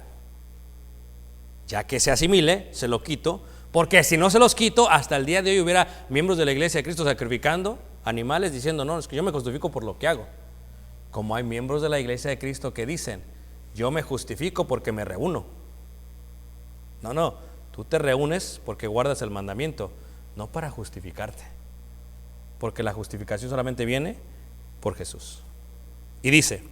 ya que se asimile, se lo quito, porque si no se los quito, hasta el día de hoy hubiera miembros de la iglesia de Cristo sacrificando animales, diciendo, no, es que yo me justifico por lo que hago. Como hay miembros de la iglesia de Cristo que dicen, yo me justifico porque me reúno. No, tú te reúnes porque guardas el mandamiento, no para justificarte, porque la justificación solamente viene por Jesús. Y dice,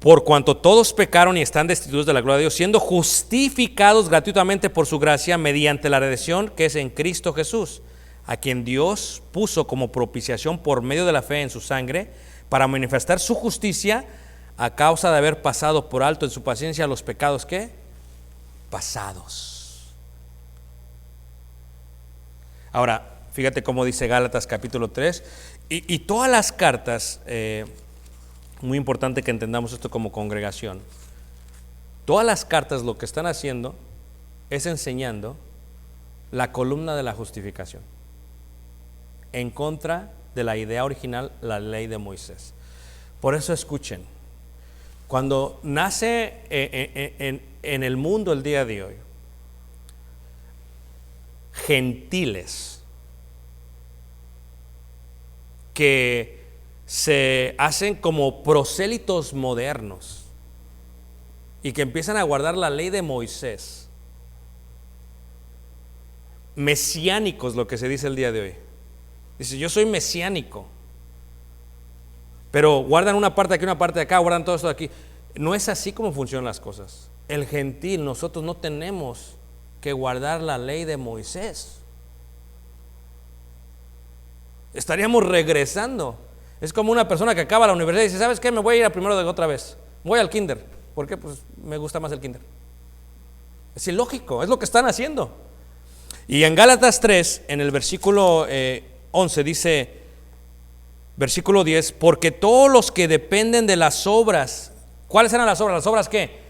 por cuanto todos pecaron y están destituidos de la gloria de Dios, siendo justificados gratuitamente por su gracia mediante la redención que es en Cristo Jesús, a quien Dios puso como propiciación por medio de la fe en su sangre, para manifestar su justicia a causa de haber pasado por alto en su paciencia los pecados ¿qué? Pasados. Ahora, Fíjate cómo dice Gálatas capítulo 3. Y todas las cartas, muy importante que entendamos esto como congregación, todas las cartas lo que están haciendo es enseñando la columna de la justificación, en contra de la idea original, la ley de Moisés. Por eso escuchen, cuando nace en el mundo el día de hoy, gentiles que se hacen como prosélitos modernos y que empiezan a guardar la ley de Moisés, mesiánicos, lo que se dice el día de hoy. Dice, yo soy mesiánico, pero guardan una parte de aquí, una parte de acá, guardan todo esto de aquí. No es así como funcionan las cosas. El gentil, nosotros no tenemos que guardar la ley de Moisés. Estaríamos regresando. Es como una persona que acaba la universidad y dice, ¿sabes qué? Me voy a ir a primero de otra vez. Voy al kinder. ¿Por qué? Pues me gusta más el kinder. Es ilógico, es lo que están haciendo. Y en Gálatas 3, en el versículo 11 dice, versículo 10, porque todos los que dependen de las obras, ¿cuáles eran las obras? ¿Las obras qué?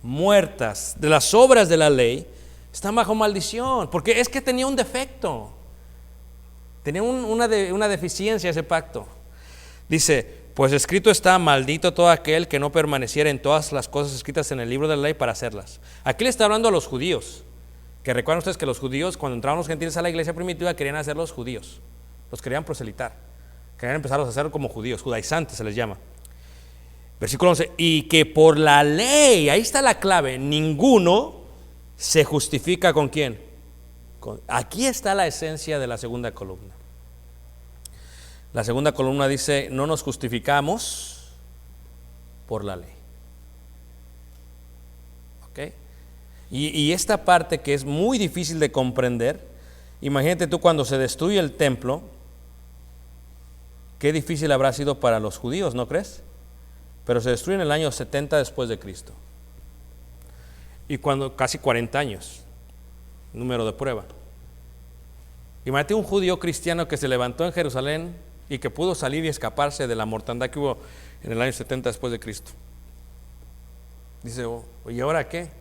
Muertas, de las obras de la ley, están bajo maldición, porque es que tenía un defecto, tenía una deficiencia ese pacto. Dice, pues escrito está, maldito todo aquel que no permaneciera en todas las cosas escritas en el libro de la ley para hacerlas. Aquí le está hablando a los judíos, que recuerdan ustedes que los judíos, cuando entraban los gentiles a la iglesia primitiva, querían hacer los judíos, los querían proselitar, querían empezar a hacer como judíos, judaizantes se les llama. Versículo 11, y que por la ley, ahí está la clave, ninguno se justifica ¿con quién? Aquí está la esencia de la segunda columna. La segunda columna dice, no nos justificamos por la ley. ¿Ok? Y esta parte que es muy difícil de comprender, imagínate tú cuando se destruye el templo, qué difícil habrá sido para los judíos, ¿no crees? Pero se destruye en el año 70 después de Cristo. Y cuando casi 40 años, número de prueba. Imagínate un judío cristiano que se levantó en Jerusalén y que pudo salir y escaparse de la mortandad que hubo en el año 70 después de Cristo. Dice, ¿y ahora qué?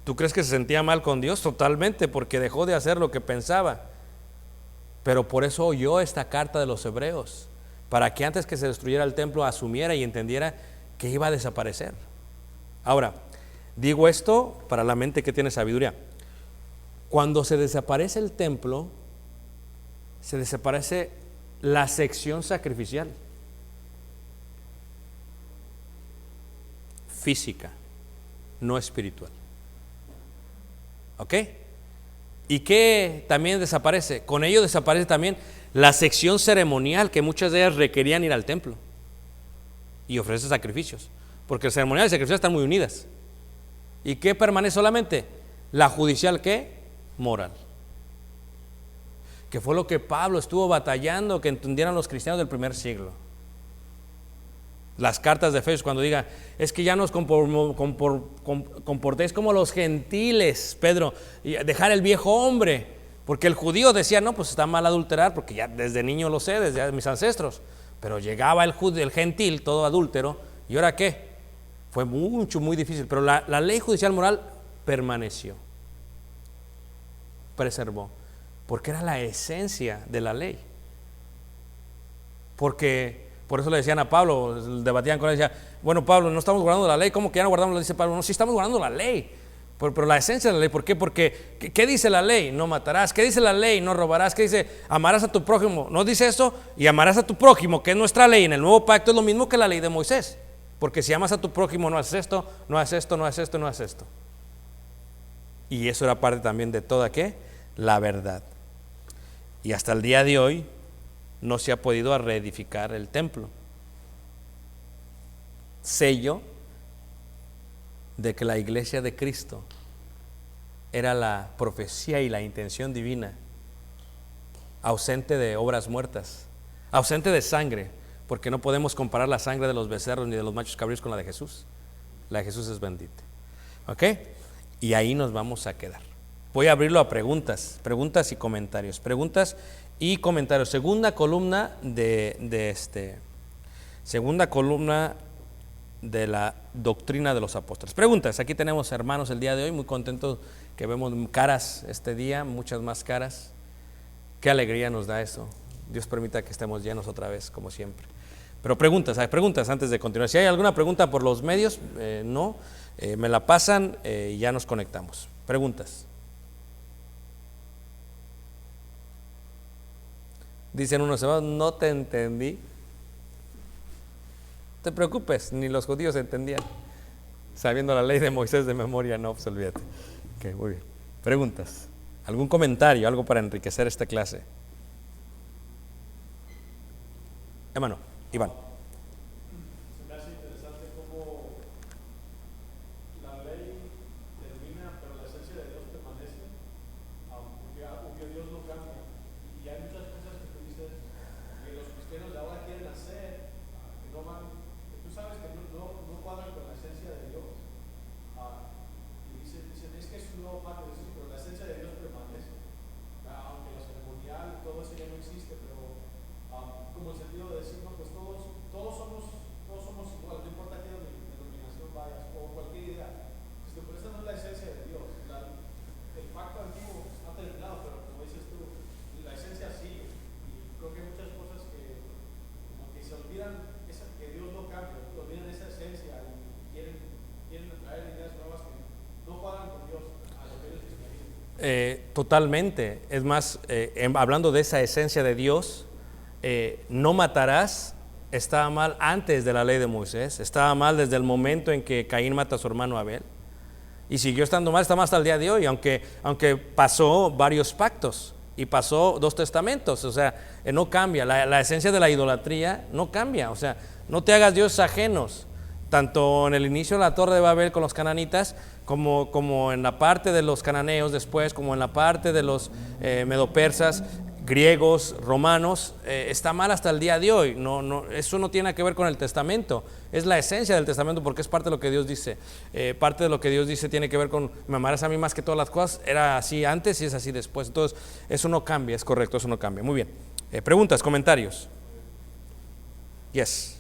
¿Tú crees que se sentía mal con Dios? Totalmente, porque dejó de hacer lo que pensaba. Pero por eso oyó esta carta de los hebreos, para que antes que se destruyera el templo asumiera y entendiera que iba a desaparecer. Ahora, digo esto para la mente que tiene sabiduría. Cuando se desaparece el templo, se desaparece la sección sacrificial, física, no espiritual. ¿Ok? ¿Y qué también desaparece? Con ello desaparece también la sección ceremonial, que muchas de ellas requerían ir al templo y ofrecer sacrificios, porque el ceremonial y el sacrificial están muy unidas. ¿Y qué permanece solamente? La judicial, ¿qué? Moral. Que fue lo que Pablo estuvo batallando que entendieran los cristianos del primer siglo. Las cartas de Efesios, cuando diga, es que ya nos comportéis como los gentiles, Pedro, y dejar el viejo hombre, porque el judío decía, no, pues está mal adulterar, porque ya desde niño lo sé, desde mis ancestros, pero llegaba el gentil, todo adúltero, ¿y ahora qué? Fue muy difícil, pero la ley judicial moral permaneció, preservó, porque era la esencia de la ley. Porque por eso le decían a Pablo, debatían con él, decían, bueno, Pablo, no estamos guardando la ley. ¿Cómo que ya no guardamos la ley? Dice Pablo, no, sí estamos guardando la ley, pero la esencia de la ley. ¿Por qué? Porque, ¿qué dice la ley? No matarás. ¿Qué dice la ley? No robarás. ¿Qué dice? Amarás a tu prójimo. ¿No dice eso? Y amarás a tu prójimo, que es nuestra ley en el nuevo pacto, es lo mismo que la ley de Moisés. Porque si amas a tu prójimo, no haces esto, no haces esto, no haces esto, no haces esto. Y eso era parte también de toda, ¿qué? La verdad. Y hasta el día de hoy no se ha podido reedificar el templo. Sello de que la iglesia de Cristo era la profecía y la intención divina, ausente de obras muertas, ausente de sangre, porque no podemos comparar la sangre de los becerros ni de los machos cabríos con la de Jesús. La de Jesús es bendita. ¿Ok? Y ahí nos vamos a quedar. Voy a abrirlo a preguntas y comentarios. Preguntas y comentarios. Segunda columna segunda columna de la doctrina de los apóstoles. Preguntas. Aquí tenemos hermanos el día de hoy, muy contentos que vemos caras este día, muchas más caras. Qué alegría nos da eso. Dios permita que estemos llenos otra vez, como siempre. Pero preguntas, hay preguntas antes de continuar. Si hay alguna pregunta por los medios, no, me la pasan y ya nos conectamos. Preguntas. Dicen unos hermanos, no te entendí. No te preocupes, ni los judíos entendían. Sabiendo la ley de Moisés de memoria, no, pues olvídate. Ok, muy bien. Preguntas. ¿Algún comentario, algo para enriquecer esta clase? Hermano, Iván. Se me hace interesante cómo la ley termina, pero la esencia de Dios permanece, aunque Dios no cambia. Y hay muchas cosas que tú dices que los cristianos de ahora quieren hacer, que no van, que tú sabes que no cuadran con la esencia de Dios. Y dicen, es que es un nuevo pacto, pero la esencia de Dios permanece. Aunque lo ceremonial y todo eso ya no existe, pero como el sentido de decir, no, pues todos somos iguales, no importa qué denominación vayas o cualquier idea. Pero esa no es la esencia de Dios. El pacto antiguo ha terminado, pero como dices tú, la esencia sigue. Y creo que hay muchas cosas que como que se olvidan, que Dios no cambia, olvidan esa esencia y quieren traer ideas nuevas que no cuadran con Dios a lo que ellos cristianismo. Totalmente. Es más, hablando de esa esencia de Dios, no matarás, estaba mal antes de la ley de Moisés, estaba mal desde el momento en que Caín mata a su hermano Abel, y siguió estando mal, está mal hasta el día de hoy, aunque pasó varios pactos y pasó 2 testamentos, o sea, no cambia, la esencia de la idolatría no cambia, o sea, no te hagas dioses ajenos, tanto en el inicio de la Torre de Babel con los cananitas, como en la parte de los cananeos después, como en la parte de los medopersas, griegos, romanos, está mal hasta el día de hoy. Eso no tiene que ver con el testamento, es la esencia del testamento, porque es parte de lo que Dios dice. Parte de lo que Dios dice tiene que ver con me amarás a mí más que todas las cosas. Era así antes y es así después. Entonces eso no cambia, es correcto, eso no cambia. Muy bien. Preguntas, comentarios. Yes.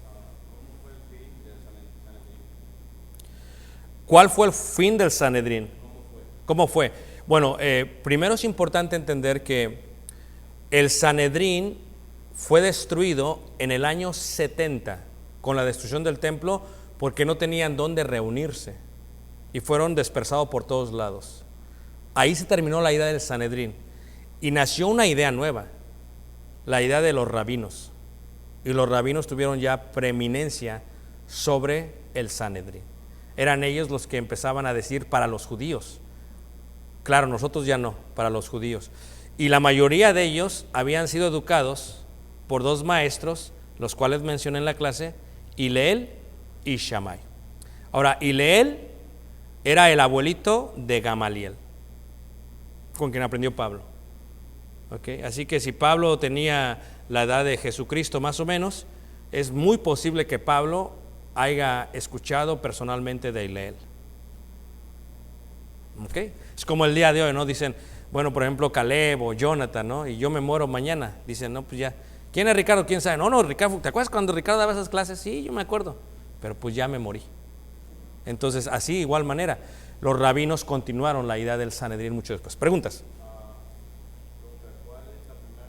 ¿Cuál fue el fin del Sanedrín? ¿Cómo fue? Bueno, primero es importante entender que el Sanedrín fue destruido en el año 70 con la destrucción del templo, porque no tenían dónde reunirse y fueron dispersados por todos lados. Ahí se terminó la idea del Sanedrín y nació una idea nueva, la idea de los rabinos, y los rabinos tuvieron ya preeminencia sobre el Sanedrín. Eran ellos los que empezaban a decir para los judíos. Claro, nosotros ya no, para los judíos. Y la mayoría de ellos habían sido educados por 2 maestros, los cuales mencioné en la clase, Hilel y Shammai. Ahora, Hilel era el abuelito de Gamaliel, con quien aprendió Pablo. ¿Okay? Así que si Pablo tenía la edad de Jesucristo más o menos, es muy posible que Pablo haya escuchado personalmente de Hilel. ¿Okay? Es como el día de hoy, ¿no? Dicen, bueno, por ejemplo, Caleb o Jonathan, ¿no? Y yo me muero mañana. Dicen, no, pues ya. ¿Quién es Ricardo? ¿Quién sabe? No, Ricardo, ¿te acuerdas cuando Ricardo daba esas clases? Sí, yo me acuerdo. Pero pues ya me morí. Entonces, así, igual manera, los rabinos continuaron la idea del Sanedrín mucho después. ¿Preguntas? ¿Cuál es la primera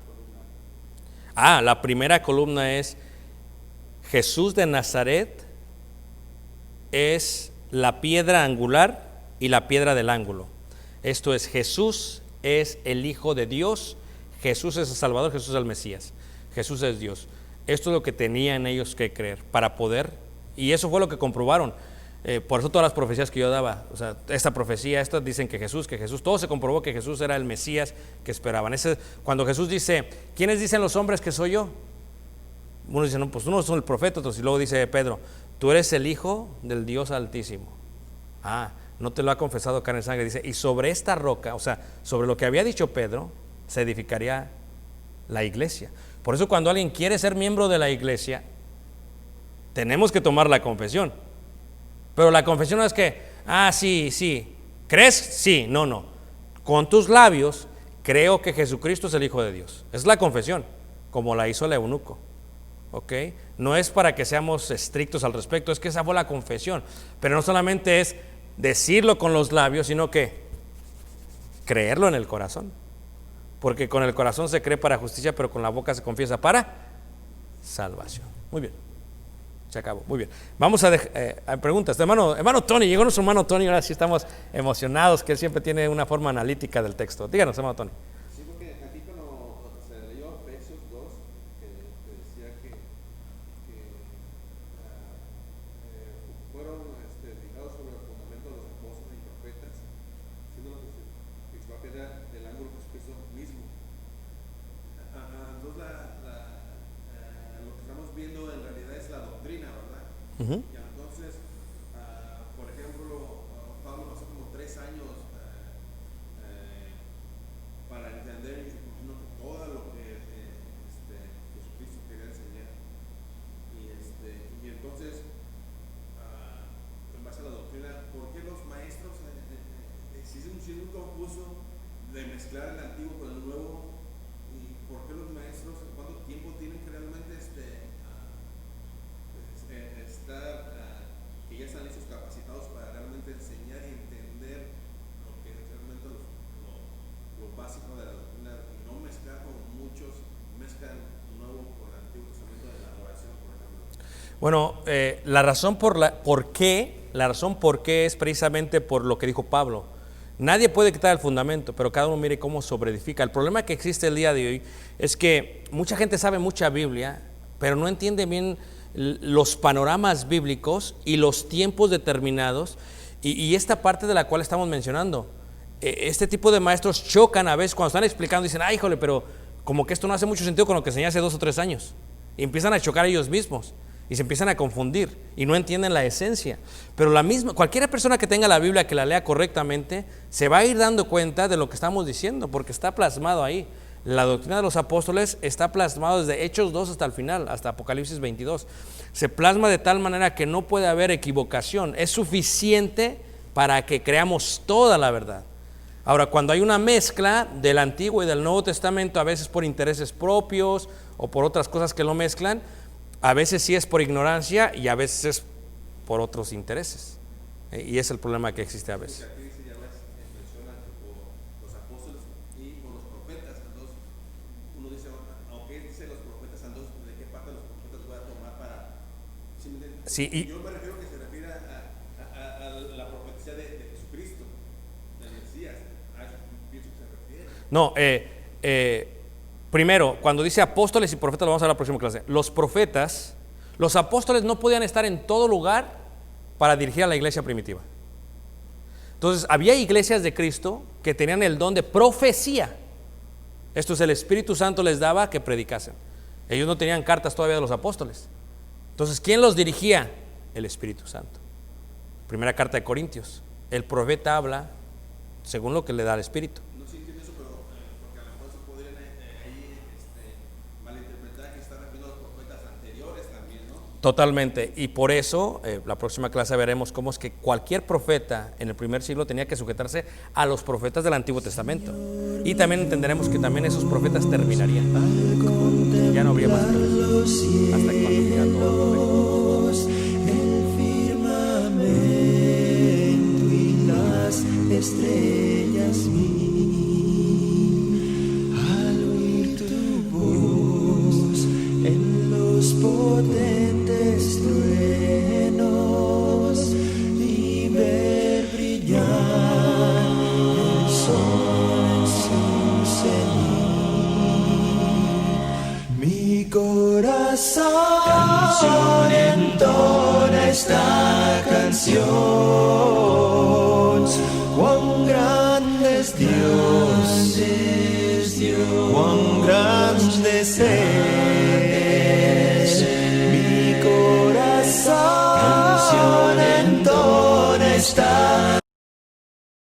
columna? La primera columna es Jesús de Nazaret es la piedra angular y la piedra del ángulo. Esto es, Jesús es el Hijo de Dios, Jesús es el Salvador, Jesús es el Mesías, Jesús es Dios. Esto es lo que tenían ellos que creer para poder, y eso fue lo que comprobaron. Por eso todas las profecías que yo daba, o sea, esta profecía, estas dicen que Jesús, todo se comprobó que Jesús era el Mesías que esperaban. Cuando Jesús dice, ¿quiénes dicen los hombres que soy yo? Uno dice, no, pues uno son el profeta, otros, y luego dice Pedro, tú eres el Hijo del Dios Altísimo. No te lo ha confesado carne y sangre. Dice, y sobre esta roca, o sea, sobre lo que había dicho Pedro, se edificaría la iglesia. Por eso cuando alguien quiere ser miembro de la iglesia, tenemos que tomar la confesión. Pero la confesión no es que, sí, ¿crees? Sí, no. con tus labios, creo que Jesucristo es el Hijo de Dios. Es la confesión, como la hizo el eunuco. ¿Ok? No es para que seamos estrictos al respecto, es que esa fue la confesión. Pero no solamente es decirlo con los labios, sino que creerlo en el corazón. Porque con el corazón se cree para justicia, pero con la boca se confiesa para salvación. Muy bien. Se acabó, muy bien. Vamos a preguntas. Hermano Tony, llegó nuestro hermano Tony, ahora sí estamos emocionados, que él siempre tiene una forma analítica del texto. Díganos, hermano Tony. Sí, porque aquí cuando se leyó Efesios 2, que decía que fueron fijados sobre el fundamento de los apóstoles y profetas, siendo la principal piedra del ángulo Jesucristo mismo. Entonces lo que estamos viendo en realidad es la doctrina, ¿verdad? Uh-huh. Y entonces, por ejemplo, Pablo pasó como 3 años para entender todo lo que Jesucristo quería enseñar. Y entonces, en base a la doctrina, ¿por qué los maestros existen un confuso de mezclar el antiguo con el nuevo? ¿Y por qué los maestros, cuánto tiempo tienen que realmente que ya están listos, capacitados para realmente enseñar y entender lo que es realmente lo básico de la doctrina, y no mezclar como muchos mezclan nuevo con el Antiguo Testamento de la oración, por ejemplo? Bueno, la razón por qué es precisamente por lo que dijo Pablo. Nadie puede quitar el fundamento, pero cada uno mire cómo sobreedifica. El problema que existe el día de hoy es que mucha gente sabe mucha Biblia, pero no entiende bien los panoramas bíblicos y los tiempos determinados y esta parte de la cual estamos mencionando. Este tipo de maestros chocan a veces cuando están explicando, dicen, ay, híjole, pero como que esto no hace mucho sentido con lo que enseñé hace 2 o 3 años, y empiezan a chocar ellos mismos y se empiezan a confundir y no entienden la esencia. Pero cualquier persona que tenga la Biblia, que la lea correctamente, se va a ir dando cuenta de lo que estamos diciendo, porque está plasmado ahí. La doctrina de los apóstoles está plasmado desde Hechos 2 hasta el final, hasta Apocalipsis 22. Se plasma de tal manera que no puede haber equivocación. Es suficiente para que creamos toda la verdad. Ahora, cuando hay una mezcla del Antiguo y del Nuevo Testamento, a veces por intereses propios o por otras cosas que lo mezclan, a veces sí es por ignorancia y a veces es por otros intereses. Y es el problema que existe a veces. Aquí dice, ya ves, menciona los apóstoles y por los profetas. Entonces, uno dice, aunque dice los profetas, entonces, ¿de qué parte de los profetas voy a tomar para...? Sí, yo me refiero que se refiere a la profecía de Jesucristo, del Mesías. A eso pienso que se refiere. No, primero, cuando dice apóstoles y profetas, lo vamos a ver en la próxima clase. Los profetas, los apóstoles no podían estar en todo lugar para dirigir a la iglesia primitiva. Entonces, había iglesias de Cristo que tenían el don de profecía. Esto es, el Espíritu Santo les daba que predicasen. Ellos no tenían cartas todavía de los apóstoles. Entonces, ¿quién los dirigía? El Espíritu Santo. Primera carta de Corintios. El profeta habla según lo que le da el Espíritu. No sé si entiendo eso, pero porque a lo mejor se podrían ahí malinterpretar que está refiriendo a los profetas anteriores también, ¿no? Totalmente, y por eso la próxima clase veremos cómo es que cualquier profeta en el primer siglo tenía que sujetarse a los profetas del Antiguo Testamento, y también entenderemos que también esos profetas terminarían, ya no habría más profetas hasta que cuando llega todo el firmamento y las estrellas al oír tu voz en los potentes truenos y ver brillar el sol en su cenit. Mi corazón canción entona esta canción. Cuán grande es Dios, cuán grande es Él. Mi corazón canción entona esta